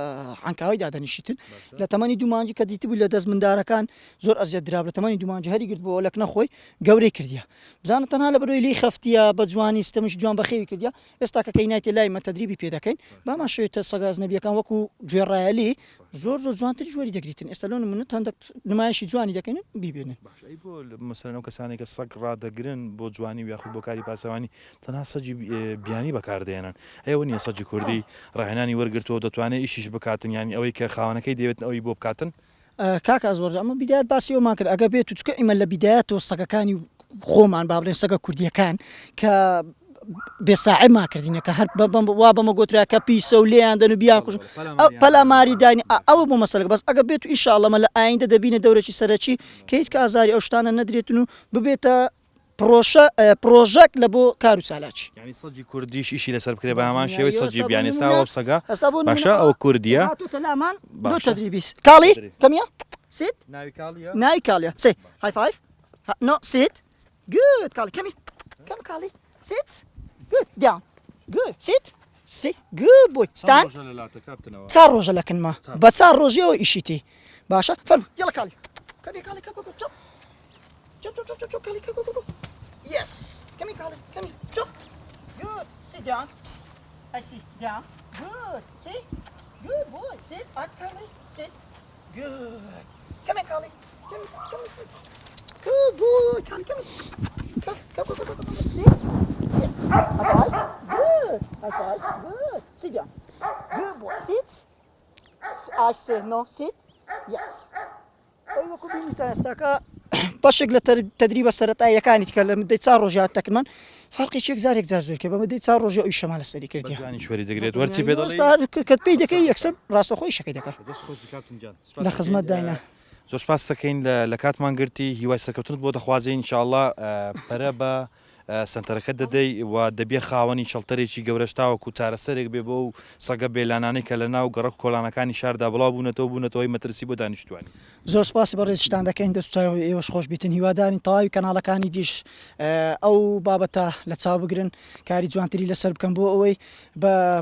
عنکاوی دادەنیشتن لە تەمەنی دومانجی کە دیتبوو لە دەست مندارەکان زۆر ئەزیەت درا لە تەمەنی دومانجی هەری گرت بۆ لەک نەخۆی گەورەی کردیە بزانە تەنها لە بەرۆی لی خەفتیە بە جوانی ستەمش جوان بەخێوی کردیا ئێستا کە کەینایەتی لای مەتەدریبی پێ دەکەین بامان شوێتە سەگە ئەزنەبیەکان وەکو گوێڕایەلی زۆر جوانتری جوەری دەگریتن ئێستا لەو نمونە هەندێک نمایشی جوانی دەکەین بیبێنن بۆ مەسەرەن ئەو کەسانی کە سەگ ڕادەگرن بۆ جوانی و یاخود بۆ کاری پاسەوانی تەنها سەجی بیانی بەکاردێنن ئەوە نییە سەجی کوردی ڕاهێنانی وەرگرتەوە دەتوانێت ئیشیش بکاتن ینی ئەوەی کە خاوەنەکەی دەوێت ئەوی بۆ بکاتن کاکە زۆر ئەمە بیدایەت باسی ئەومان کرد ئەگە بێت و چکە ئیمە لە بیدایەتەوە سەگەکانی خۆمان با بڵێن سەگە کوردیەکان کە بێساعی ماکردینە کە هەر وا بەمە گۆترا کە پیسە و لێیان دەن و بیان کوژن پەلاماری دانی ئەوە بۆ مەسەلەکە بەس ئەگە بێت و ئینشاءڵڵە لە ئایندە دەبینە دەورێکی سەرەکی کە هیچ کە ئازاری ئەو شتانە نەدرێتن و ببێتە پرۆژەک لە بۆ کار و سالاکی ینی سەجی کوردیش ئیشی لەسەر بکرێ بە هەمان شێوەی سەجی بیانی ساوە سەگا باشە ئەو کوردیە بۆ تەدریبی کاڵی کەمیە سیت ناوی کاڵیە سێ های فایف نۆ سیت گود کاڵی کەمی کەم کاڵی سیت گود دیان گود سیت سی گود بۆی ستان چار ڕۆژە لەکنمە بە چار ڕۆژیەوە ئیشیتی باشە فەرمو یەڵە کاڵی کەمی کاڵی چۆپ Chop, Kali, go. Yes. Come here, Kali. Come here. Chop. Good. Sit down. Psst. I sit down. Good. See? Good boy. Sit. Kali. Sit. Good. Come here, Kali. Come here. Good boy. Kali, come here. Come. Sit. Yes. High five. Good. High five. Good. Sit down. Good boy. Sit. I say no. Sit. Yes. أيوة كوبيني تاستاكا باشێک لە تەدریبە سەرەتاییەکانی کە لە مدەی چار ڕۆژات تەکمان فەرقی چێک زارێک زۆر کە بە مدەی چار ڕۆژە ئەوی شەما لەسەری کردی شوێری دەگرێت وەرچی پێ کە پێی دەکەی یەکسەر ڕاستەخۆی شەکەی دەکات لە خزمەت داینا زۆر سپاس دەکەین لە کاتمان گرتی هیوای سەرکەوتنت بۆ دەخوازیین ئینشاءڵڵا پەرە بە سنتەرەکە دەدەی و دەبێ خاوەنی شەڵتەرێکی گەورەشتاوەکو چارەسەرێک بێ بۆ و سەگە بێلانانەی کە لە ناو گەڕک کۆلانەکانی شاردا بڵاو بوونەتەوەی مەترسی بۆ دانیشتوانی زۆر سپاسی بە ڕێزشتان دەکەین دەستچاو ئێوەش خۆش بیتن هیوادارین تەواوی کەناڵەکانی دیش ئەو بابەتە لە چاو بگرن کاری جوانتری لەسەر بکەن بۆ ئەوەی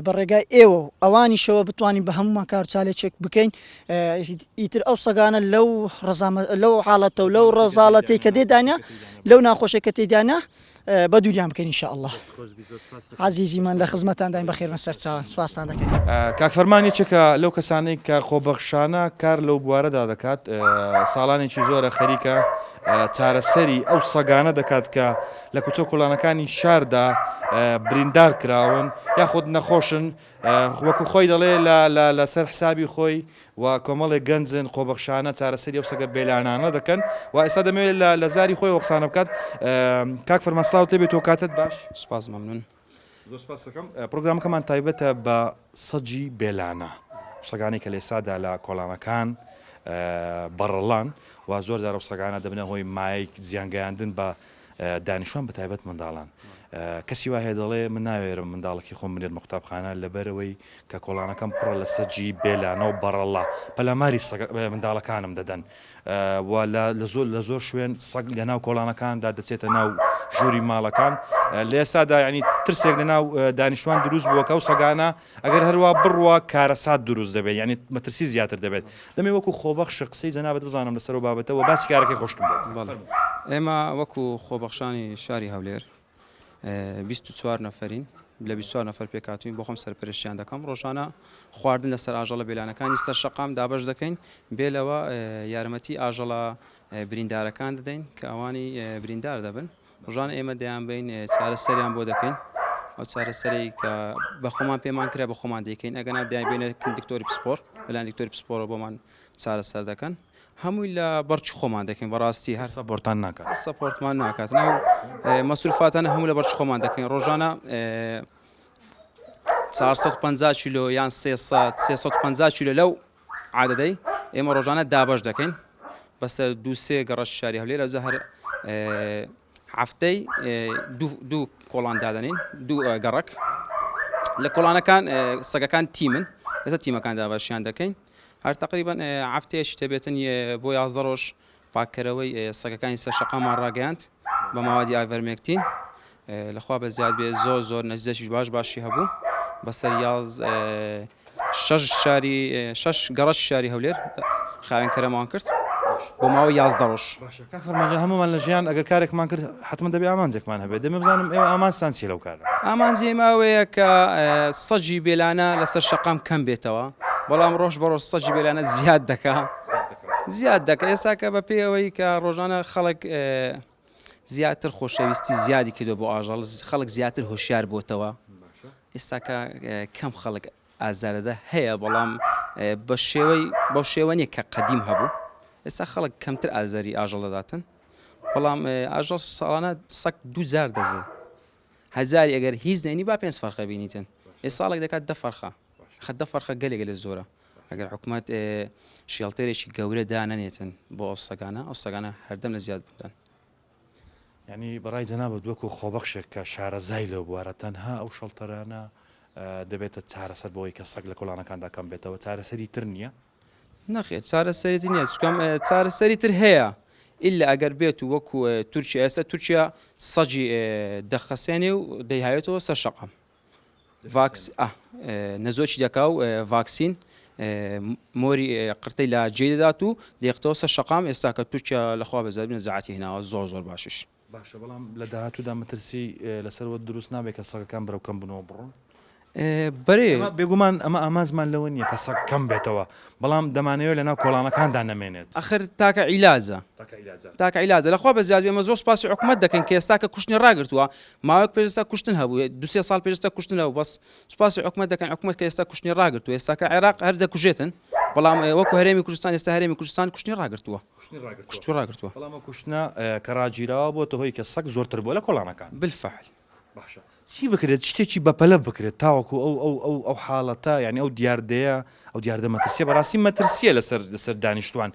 بە ڕێگای ئێوە ئەوانیشەوە بتوانین بە هەمومان کار چالێکێک بکەین ئیتر ئەو سەگانە لەو حاڵەتە و لەو ڕەزاڵەتی کە دێدانە لەو ناخۆشێک کە تێدانە بە دووریان بکەین ئینشاءالله عزیزیمان لە خزمەتان داین بەخێر بەسەر چاوان سپاستان دەکەین کاک فەرمانێکێکە لەو کەسانەی کە خۆبەخشانە کار لەو بوارەدا دەکات ساڵانێکی زۆرە خەریکە چارەسەری ئەو سەگانە دەکات کە لە کوچە کوڵانەکانی شاردا بریندار کراون یاخود نەخۆشن وەکو خۆی دەڵێ لەسەر حسابی خۆی و کۆمەڵێک گەنجن خۆبەخشانە چارەسەری ئەو سەگە بێلانانە دەکەن و ئێستا دەمەوێت لە زاری خۆی وەقسانە بکات کاک فەرمانسلااو تێبێت تۆ کاتت باش سپاس مەمنون زۆر سپاس دەکەم پرۆگرامەکەمان تایبەتە بە سەجی بێلانە سەگانی کە لێسادا لە کۆڵانەکان بەڕەڵان و زۆر جارە سەگانە دەبنە هۆی مایک زیانگەیاندن بە دانیشتوان بە تایبەت منداڵان کەسی وایە دەڵێ من ناوێرم منداڵێکی خۆم بنێت قوتابخانە لەبەرەوەی کە کۆڵانەکەم پڕە لە سەرجی بێلانەوە بەڕەڵا پەلاماری منداڵەکانم دەدەن لە زۆر شوێن سەگ لە ناو کۆڵانەکاندا دەچێتە ناو ژووری ماڵەکان لە ئێستادا ینی ترسێک لە ناو دانیشتوان دروست بووەکە و سەگانە ئەگەر هەروە بڕوە کارەسات دروست دەبێت ینی مەترسی زیاتر دەبێت دەمێ وەکو خۆبەخش قسەی جەنابەت بزانم لەسەر بابەتەوە باسی کارەکەی خۆشتم بوو. ئێمە وەکو خۆبەخشانی شاری هەولێر 24 نەفەرین لە 24 نەفەر پێکاتوین بۆ خۆم سەرپەرشتیان دەکەم ڕۆژانە خواردن لەسەر ئاژەڵە بێلانەکانی سەر شەقام دابەش دەکەین بێلەوە یارمەتی ئاژەڵە بریندارەکان دەدەین کە ئەوانی بریندار دەبن ڕۆژانە ئێمە دەیان بین چارەسەریان بۆ دەکەین ئەو چارەسەری کە بە خۆمان پێمان کرا بە خۆمان دەکەین ئەگەنا دایان بێنە دکتۆری پسپۆر لەلایەن دکتۆری پسپۆرە بۆمان چارەسەر دەکەن هەمووی لە بەرچ خۆمان دەکەین بەڕاستی هەر سەپۆرتان ناکات سەپۆرتمان ناکات ناو مەسروفاتانە هەموو لە بەرچ خۆمان دەکەین ڕۆژانە 450 کیلۆ یان 350 کیلۆ لەو عادەدەی ئێمە ڕۆژانە دابەش دەکەین بەسەر 2-3 گەڕەش شاری هەولێر ئەوزە هەر هەفتەی دوو کۆڵان دادەنین دوو گەڕک لە کۆڵانەکان سەگەکان تیمن لەسەر تیمەکان دابەشیان دەکەین هەر تقریبا هەفتەیەکی دەبێتن بۆ 11 ڕۆژ پاککەرەوەی سەگەکانی سەر شەقامان ڕاگەیاند بە ماوەدی ئایڤەرمێکتین لەخوا بە زیاد بێ زۆر نەتیجەشی باشی هەبوو بەسەر 6 گەڕەش شاری هەولێر خاوێنکەرەمان کرد بۆ ماوەی 11 ڕۆژ. فەرمانجە هەمومان لە ژیان ئەگەر کارێکمان کرد حتممە دەبێ ئامانجێکمان هەبێت دەمە بزانم ئێوە ئامانسان چی لەو کارە؟ ئامانجی ئێماوەیە کە سەجی بێلانە لەسەر شەقام کەم بێتەوە بەڵام ڕۆژ بە ڕۆژ سەجی بێلانە زیاد دەکە ئێستا کە بە پێی ئەوەی کە ڕۆژانە خەڵک زیاتر خۆشەویستی زیادی کردو بۆ ئاژەڵ خەڵک زیاتر هۆشیار بۆتەوە ئێستا کە کەم خەڵک ئازارەدە هەیە بەڵام بە شێوە نیە کە قەدیم هەبوو ئێستا خەڵک کەمتر ئازاری ئاژەڵ دەداتن بەڵام ئاژەڵ ساڵانە سەگ 2000 دەزێ هەزاری ئەگەر هیچ دەینی با 5 فەرخە بینیتن ئێ ساڵێک دەکات 10 فەرخە خە 10 فەرخە گەلێک لە زۆرە ئەگەر حکوومەت شێڵتێرێکی گەورە دانەنێتن بۆ ئەو سەگانە هەردەم لە زیاد بودن ینی بەڕای جەنابەت وەکو خۆبەخشێک کە شارەزای لەو بوارە تەنها ئەو شەڵتەرانە دەبێتە چارەسەر بۆی کە سەگ لە کۆڵانەکاندا کەم بێتەوە چارەسەری تر نییە؟ نەخێت چارەسەری نییە چکەم چارەسەری تر هەیە ئللا ئەگەر بێت و وەکو تورکیا ئێستا تورکیا سەجی دەخەسێنێ و دەیهایێتەوە سەر شەقام نەزۆکی دەکا و ڤاکسین مۆری قرتەی لە جێ دەدات و دەیەختەوە سەر شەقام ئێستا کە تورکیا لەخوا بەزار نەزاعەتی هێناوە زۆر باشش باشە بەڵام لە داهاتوودا مەترسی لەسەرەوە دروست نابێت کە سەگەکان بەرەو کەم بنەوە بڕۆن بەرێ بێگومان ئەمە ئامانزمان لەوە نییە کە سەگ کەم بێتەوە بەڵام دەمانەوێت لەناو کۆڵانەکاندا نەمێنێت ئەخر تاکە عیلازە لەخوا بە زیاد بێمە زۆر سپاسی حکوومەت دەکەن کە ئێستا کە کوشتنی ڕاگرتووە ماوەیەک پێشستا کوشتن هەبوو 2-3 ساڵ پێشستا کوشتن هەبوو بەس سپاسی حکوومەت دەکەن حکوومەت کە ئێستا کوشتنی ڕاگرتووە ئێستا کە عێراق هەر دەکوژێتن بەڵام وەکو هەرێمی کوردستان ئێستا هەرێمی کوردستان کوشتنی ڕاگرتووە بەڵام کوشتنە کە ڕاگیراوە بۆ هۆی کە سەگ زۆرتر بۆ لە کۆڵانەکان بالفعل باشە چی بکرێت شتێکی بەپەلە بکرێت تاوەکو ئەو حاڵەتە یعنی ئەو دیاردەیە ئەو دیاردە مەترسیە بەڕاستی مەترسیە لەسەر دانیشتوان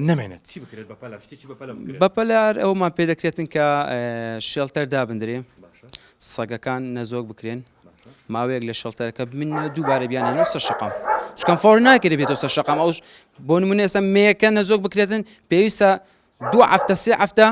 نەمێنێت چی بکرێت بەپەلە شتێکی بەپەلە بکرێت بەپەلار ئەومان پێ دەکرێتن کە شێڵتەر دابدرێ سەگەکان نەزۆک بکرێن ماوەیەک لە شەڵتەرەکە بمنە دووبارە بیانێنەوە سەر شەقام چکەم فۆر ناکرێت بێتەوە سەر شەقام ئەوش بۆ نمونە ئێستا مەیەکە نەزۆک بکرێتن پێویستە 2 هەفتە 3 هەفتە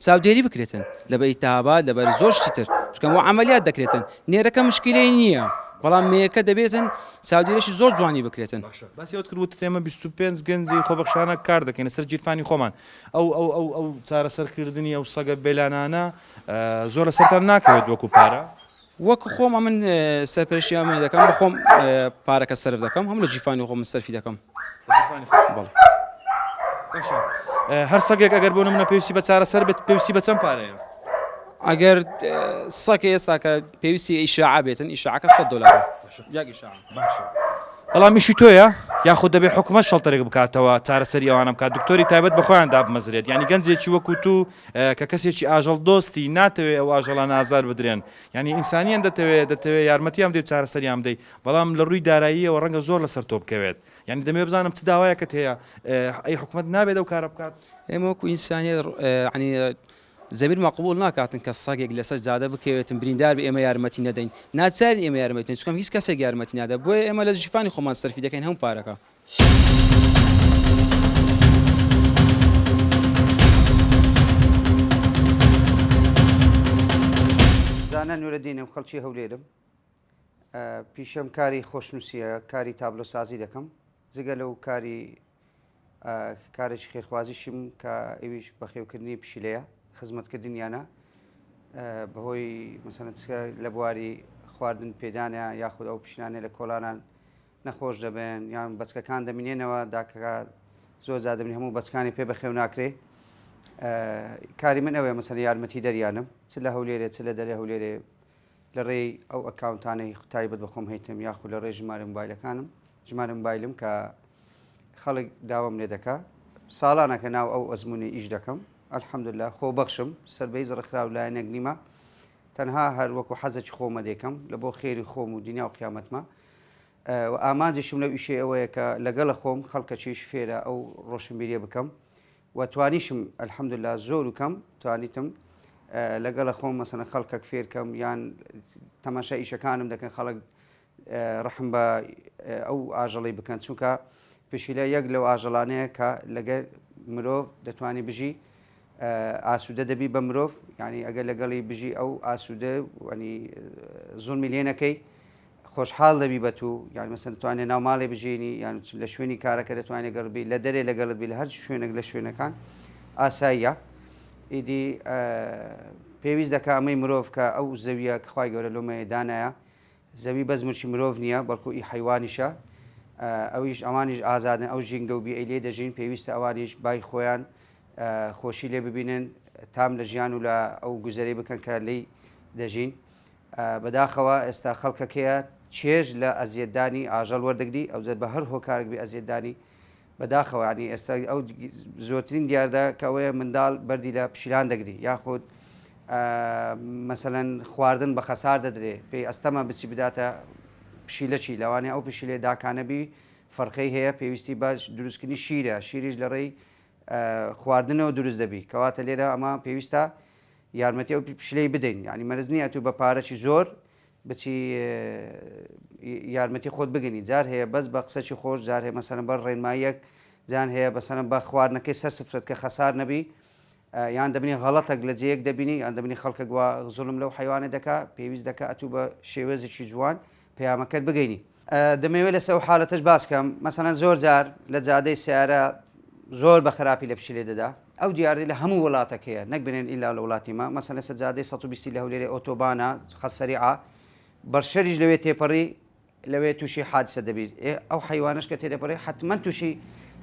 چاودێری بکرێتن لەبەر ئیتیهابات لەبەر زۆر شتی تر چکەم بۆ عەمەلیات دەکرێتن نێرەکە مشکلەی نییە بەڵام مەیەکە دەبێتن چاودێریشی زۆر جوانی بکرێتن باسی ئەوت کردوت تێمە 25 گەنجی خۆبەخشانە کار دەکەین لەسەر جیرفانی خۆمان ئەو چارەسەرکردنی ئەو سەگە بێلانانە زۆر لەسەرتان ناکەوێت وەکو پارە وەکو خۆم من سەرپەرشتی ئەمە دەکەم بە خۆم پارەکە سەرف دەکەم هەم لە جیفانی خۆم سەرفی دەکەم هەر سەگێک ئەگەر بۆ نمونە پێویستی بە چارەسەر بێت پێویستی بە چەند پارەیە ئەگەر سەگە ئێستا کە پێویستی ئیشاع بێتن ئیشاعەکە $100 یاک ئیشاع بەڵامیشی تۆیە یاخود دەبێت حکوومەت شەڵتەرێک بکاتەوە چارەسەری ئەوانە بکات دکتۆری تایبەت بەخۆیان دابمەزرێت ینی گەنجێکی وەکو تو کە کەسێکی ئاژەڵ دۆستی ناتەوێت ئەو ئاژەڵان ئازار بدرێن ینی ئینسانیان دەتەوێت یارمەتیان بدەیت چارەسەریان بدەیت بەڵام لە ڕووی داراییەوە ڕەنگە زۆر لەسەر تۆ بکەوێت ینی دەمێ بزانم چ داوایەکەت هەیە ئەی حکوومەت نابێت ئەو کارە بکات ئێمە وەکو ئینسانیت ینی زەبیر مەقبول ناکاتن کە سەگێک لەسەر جادە بکەوێتن بریندار بە ئێمە یارمەتی نەدەین ناچارین ئێمە یارمەتی چکەم هیچ کەسێک یارمەتی نادا بۆیە ئێمە لە ژیفانی خۆمان سەرفی دەکەین هەموو پارەکە. زانە نورەدینم خەڵکی هەولێرم پیشەم کاری خۆشنووسیە کاری تابلۆسازی دەکەم جگە لەو کارێکی خێرخوازیشم کە ئەویش بەخێوکردنی پشیلەیە خزمەتکردنیانە بەهۆی مەسەڵەن لە بواری خواردن پێدانە یاخود ئەو پیشانێ لە کۆڵانان نەخۆش دەبێن یان بەچکەکان دەمینێنەوە داکە زۆر زادەبنی هەموو بەچکانی پێ بەخێو ناکرێ کاری من ئەوەیە مەسەڵەن یارمەتی دەریانم چ لە هەولێرێ چ لە دەرێ هەولێرێ لە ڕێی ئەو ئەکاونتانەی تایبەت بەخۆم هەیتم یاخود لە ڕێ ژمارە مۆبایلەکانم ژمارە مۆبایلم کە خەڵک داوام لێ دەکا ساڵانەکە ناو ئەو ئەزمموی ئیش دەکەم ئەلحەمدوللا خۆ بەخشم سەربەی زڕخراو لایەنێک نیمە تەنها هەر وەکو حەزێکی خۆمە دێکم لە بۆ خێری خۆم و دنیا و قیامەتمە ئامانجیشم لەو ئیشێ ئەوەیە کە لەگەڵە خۆم خەڵکەکیش فێرە ئەو ڕۆشنبیریە بکەم و توانیشم ئەلحەمدوللا زۆر وکەم توانیتم لەگەڵە خۆم مەسەڵەن خەڵکەک فێرکەم یان تەماشا ئیشەکانم دەکەن خەڵک ڕحم بە ئەو ئاژەڵی بکەن چونکە پشیلە یەک لەو ئاژەڵانەیە کە لەگەر مرۆڤ دەتوانێت بژی ئاسوودە دەبی بە مرۆڤ ینی ئەگەر لەگەڵی بژی ئەو ئاسوودە ینی زۆڵمی لێ نەکەی خۆشحاڵ دەبی بە تو یان مەسەن دەتوانێت ناو ماڵێ بژێنی یان لە شوێنی کارەکە دەتوانێت گەڕبی لە دەرێ لەگەڵت بی لە هەر شوێنێک لە شوێنەکان ئاساییە ئیدی پێویست دەکە ئەمەی مرۆڤ کە ئەو زەویە کەخوای گەورە لۆمەیە دانایە زەوی بەس ملکی مرۆڤ نییە بەڵکو ئی حیوانیشە ئەویش ئەوانیش ئازادن ئەو ژینگە و بی ئەیلێ دەژین پێویستە ئەوانیش بای خۆیان خۆشی لێ ببینن تام لە ژیان و لە ئەو گوزەرەی بکەن کە لی دەژین بەداخەوە ئێستا خەڵکەکەیە چێژ لە ئەزیێتدانی ئاژەڵ وەردەگری ئەو بە هەر هۆکارێک بێ ئەزیێتدانی بەداخەوانی ئێستا ئەو زۆرترین دیاردا کە ئەوەیە منداڵ بەردی لە پشیلان دەگری یاخود مەسەڵەن خواردن بە خەسار دەدرێ پێی ئەستەمە بچی بداتە پشیلەچی لەوانێ ئەو پشیلێ داکانەبی فەرقەی هەیە پێویستی باش دروستکردنی شیرە شیریش لە ڕێی خواردنەوە دروست دەبی کەواتە لێرە ئەمە پێویستە یارمەتی ئەو پشلەی بدەین ینی مەرز نییە تو بە پارەی زۆر بچی یارمەتی خۆت بگەنی جار هەیە بەس بە قسەی خۆش جار هەیە مەسەرم بە ڕێنماییەک جان هەیە بەسەرم بە خواردنەکەی سەر سفرەت کە خەسار نەبی یان دەبنی غەڵەتێک لە جەیەک دەبینی یان دەبنی خەڵکە گووا زوڵم لەو حیوانە دەکا پێویست دەکە ئەتوو بە شێوەزێکی جوان پەیامەکەت بگەینی دەمەوێت لەسەر ئەو حاڵەتەش باسکەم مەسەڵەن زۆر جار لە جادەی سیارە زۆر بە خراپی لە پشیلێ دەدا ئەو دیاری لە هەموو وڵاتەکەیە نەک بنێن ئیلا لە وڵاتیمە مەسەڵەن لەسەر جادەی 120 لە هەولێرە ئۆتۆبانە خەسەریعە بەرشەریش لەوێ تێپەڕی لەوێ تووشی حادسە دەبیت ئەو حیوانش کە تێدەپەڕی حتمما تووشی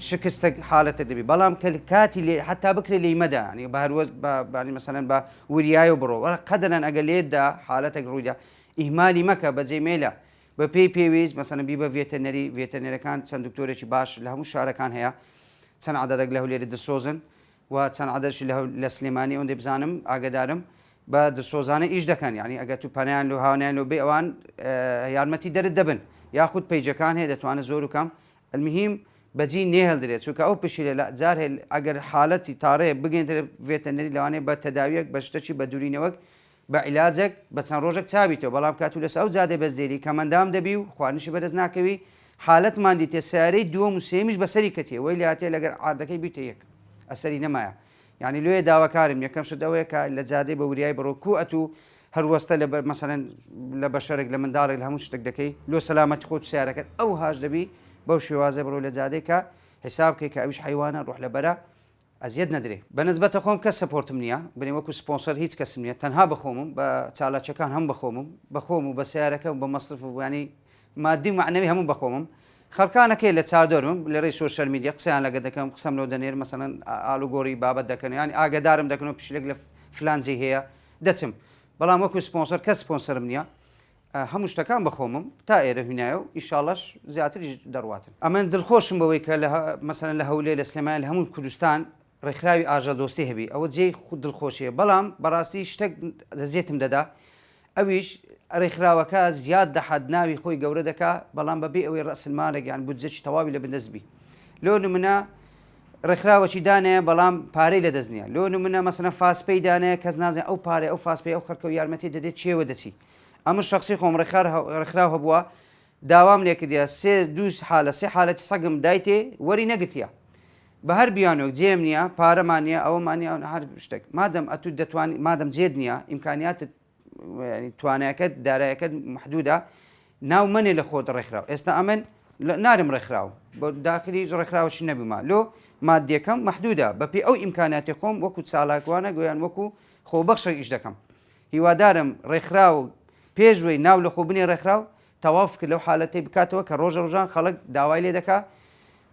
شکستە حالەتە دەبی بەڵام کاتی لێ حتا بکرێ لێمەدا ینی بەهروەز بانی مەسەڵەن بە وریایە و بڕۆ قەدەنەن ئەگە لێدا حالەتێک ڕوویدا ئیهمالی مەکە بەجێ مێلە بە پێی پێویست مەسەڵەن بی بە ڤێتەنەرەکان چەند دکتۆرێکی باش لە هەموو شارەکان هەیە چەند عەدەدێک لە هەولێرە دەسۆزن و چەند عەدەدێکی لە سلێمانی ئەوەندەی بزانم ئاگدارم بە دەسۆزانە ئیش دەکەن ینی ئەگە تو پەنیان لە هاونیان لە بێ ئەوان یارمەتی دەرت دەبن یاخود پەیجەکان هەیە دەتوانێت زۆر وکەم المهم بەجی نێهێڵدرێت چونکە ئەو پشیلە لە جار ئەگەر حالەتی تاڕەیە بگەێنتە ڤێتەنەری لەوانەیە بە تەداویەک بە شتێکی بە دوورینەوەک بە عیلاجێک بە چەند ڕۆژێک چاویتەوە بەڵام کات و لەس ئەو جادێ بەزدێری کەمەندام دەبی و خواردنشی بەدەست ناکەوی حالەتمان دیتێ سیارەی دووەم و سێمیش بەسەری کەتێ وەی لاتێ لەگەر ئاردەکەی بیتە یەک ئەسەری نەمایە یعنی لێ داواکارم یەکەم شت ئەوەیە کە لە جادەی بە وریای بڕۆکو ئەتوو هەروەستە لە مەسەڵەن لە بەشەرێک لە منداڵێک لە هەموو شتێک دەکەی لۆ سەلامەتی خۆت سیارەکەت ئەو هاش دەبی بەو شێوازە بڕۆ لە جادەی کە حساب کە ئەویش حیوانە ڕۆح لە بەرە ئەزیەت نەدرێ بەنسبەتە خۆم کەس سپۆرتم نییە بنێ وەکو سپۆنسەر هیچ کەسم نییە تەنها بخۆمم بە چالاکیەکان هەم بەخۆم و بە سیارەکە و بە مەصرف و ینی مادی معنەوی هەموو بەخۆمم خەڵکانەکەی لە چاردۆرم لە ڕێی سۆشەل میدیا قسەیان لەگە دەکەم قسەم لەو دەنێر مەسەڵەن ئالوگۆڕی بابەت دەکەن ینی ئاگدارم دەکەن و پشلێک لە فلانجی هەیە دەچم بەڵام وەکو سپۆنسەر کەس سپۆنسەرم نییە هەموو شتەکان بەخۆمم تا ئێرە هینایە و ئیشاڵەش زیاتری دەڕواتن ئەمە دڵخۆشم بەوەی کە مەسەڵەن لە هەولێر لە سلێمان لە هەموو کوردستان ڕێکخراوی ئاژە دۆستی هەبی ئەوە جێی خود دڵخۆشیە بەڵام بەڕاستی شتێک دەزیێتم دەدا ئەویش ڕێکخراوەکە زیاد دەحەد ناوی خۆی گەورە دەکا بەڵام بەبێ ئەوەی ڕەسلمالێک یان بودجێکی تەواوی لە بەدەستبی لۆ نمونە ڕێکخراوەکی دانەیە بەڵام پارەی لە دەستنیە لۆ نمونە مەسەنە فاسپەی دانەیە کەس نازانێت ئەو پارێ ئەو فاسپی ئەو خەرکە و یارمەتی دەدێت چێوە دەچی ئەمە شخصی خۆم ڕێکخراو هەبووە داوام لێ کردە سێ حالەتی سەگم دایتێ وەری نەگرتیە بە هەر بیانۆک جێم نییە پارەمانە ئەوەمانە هەر شتێک مادەم ئەتو دەتوانانی مادەم جێت نییە ئیمکانیاتت توانایەکەت دارایەکەت محدودە ناو منێ لە خۆت ڕێکخراو ئێستا ئەمن نارم ڕێکخراو بۆ داخلی ڕێکخراوەشی نەبیما لۆ مادیەکەم محدودە بەپێ ئەو ئیمکاناتی خۆم وەکو چالاکوانە گویان وەکو خۆبەخشە ئیش دەکەم هیوادارم ڕێکخراو پێشوەی ناو لە خۆبنی ڕێکخراو تەواف کرد لەو حالەتەی بکاتەوە کە ڕۆژە ڕۆژان خەڵک داوای لێ دەکا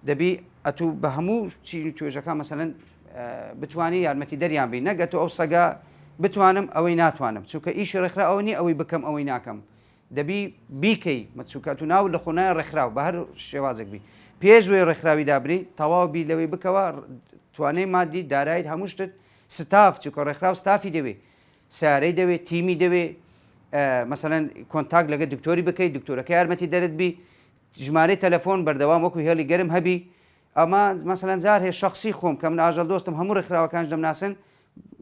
دەبی ئەتوو بە هەموو چی توێژەکە مەسەلەن بتوانی یارمەتی دەریان بی نەگەتۆ ئەو سەگا بتوانم ئەوەی ناتوانم چونکە ئیشی ڕێکخرا ئەوە نیە ئەوەی بکەم ئەوەی ناکەم دەبی بیکەی مەچووکات و ناو لە خۆنای ڕێکخراو بە هەر شێوازێک بی پێشوێ ڕێکخراوی دابری تەواو بی لەوەی بکەوە توانەی مادی دارایت هەموو شتت ستاف چونکە ڕێکخراو ستافی دەوێت سارەی دەوێت تیمی دەوێت مەسەلەن کۆنتاک لەگە دکتۆری بکەیت دکتۆرەکە یارمەتی دەرت بی ژمارەی تەلەفۆن بەردەوام وەکو هێڵی گەرم هەبی ئەمە مەسەلەن جار هەیە شخصی خۆم کە من ئاژەڵ دۆستم هەموو ڕێکخراوەکانش دەمناسن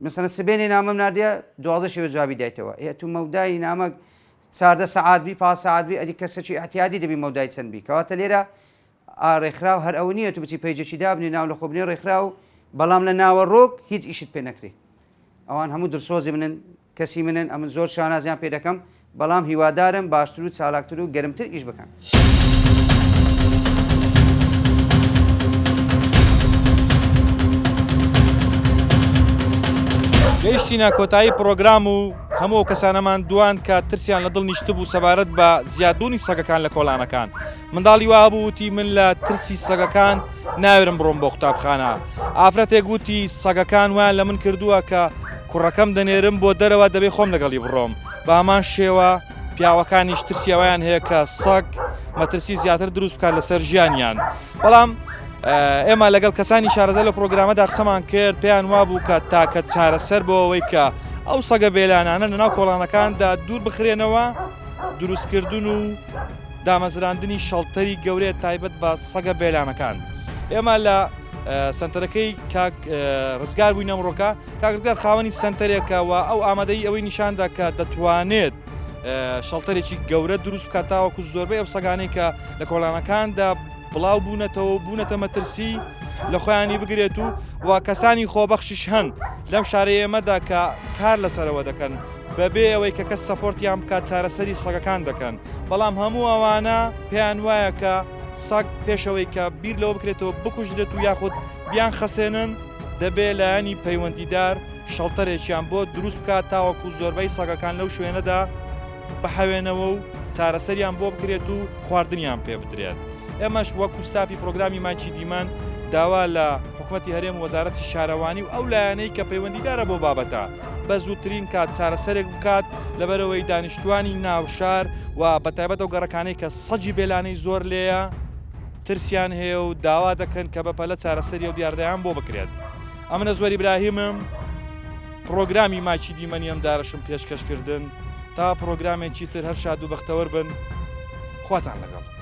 مەسەلەن سبێنی نامەم نردیە 12 شێوە جوابی دایتەوە تو مەودای نامە 14 سەعات بی 5 سەعات بی ئەدی کەسێکی احتیاطی دەبی مەودای چەند بی کەواتە لێرە ڕێکخراو هەر ئەو نییە تو بچی پەیجێکی دابنی ناو لە خۆبنی ڕێکخراو بەڵام لە ناوە ڕۆک هیچ ئیشت پێ نەکری ئەوان هەموو درسۆزی منن کەسی منن ئەمن زۆر شانازیان پێ دەکەم بەڵام هیوادارم باشتر و چالاکتر و گەرمتر ئیش بکەن. گەیشتینە کۆتایی پرۆگرام و هەموو کەسانەمان دوان کە ترسیان لە دڵ نیشت بوو سەبارەت بە زیادبوونی سەگەکان لە کۆڵانەکان منداڵی وا بووتی من لە ترسی سەگەکان ناوێرم بڕۆم بۆ قوتابخانە ئافرەتێک گوتی سەگەکان وایان لە من کردووە کە کوڕەکەم دەنێرم بۆ دەرەوە دەبێ خۆم لەگەڵی بڕۆم بە هەمان شێوە پیاوەکانیش ترسیەوەیان هەیە کە سەگ مەترسی زیاتر دروست بکات لەسەر ژیانیان بەڵام ئێمە لەگەڵ کەسانی شارەزای لە پرۆگرامەدا قسەمان کرد پێیان وابوو کە تاکە چارەسەر بۆ ئەوەی کە ئەو سەگە بێلانانە لەناو کۆڵانەکاندا دوور بخرێنەوە دروستکردن و دامەزراندنی شەڵتەری گەورەیە تایبەت بە سەگە بێلانەکان ئێمە لە سنتەرەکەی کاک ڕزگار بووین ئەمڕۆکە کاکردگار خاوەنی سنتەرێکەوە ئەو ئامادەی ئەوەی نیشاندا کە دەتوانێت شەڵتەرێکی گەورە دروست بکات تاوەکو زۆربەی ئەو سەگانەی کە لە کۆڵانەکاندا بڵاو بوونەتەوە بوونەتە مەترسی لە خۆیانی بگرێت و کەسانی خۆبەخشیش هەن لەم شارەی ئێمەدا کە کار لەسەرەوە دەکەن بەبێ ئەوەی کە کەس سەپۆرتیان بکات چارەسەری سەگەکان دەکەن بەڵام هەموو ئەوانە پێیان وایە کە سەگ پێشەوەی کە بیر لەوە بکرێتەوە بکوژرێت و یاخود بیان خەسێنن دەبێت لایەنی پەیوەندیدار شەڵتەرێکیان بۆ دروست بکات تاوەکو زۆربەی سەگەکان لەو شوێنەدا بەحەوێنەوە و چارەسەریان بۆ بکرێت و خواردنیان پێ بدرێت ئێمەش وەکو ستافی پرۆگرامی مانچی دیمان داوا لە حکوومەتی هەرێم وەزارەتی شارەوانی و ئەو لایەنەی کە پەیوەندیدارە بۆ بابەتە بە زووترین کات چارەسەرێک بکات لەبەرەوەی دانیشتوانی ناوشار و بەتایبەت ئەو گەڕەکانەی کە سەجی بێلانەی زۆر لێیە ترسیان هەیە و داوا دەکەن کە بەپەلە چارەسەری و دیاردەیان بۆ بکرێت ئەمنە زۆری ئیبراهیمم پرۆگرامی ماچی دیمەنی ئەم جارەشم پێشکەشکردن تا پرۆگرامێکی تر هەر شاد و بەختەوەر بن خواتان لەگەڵ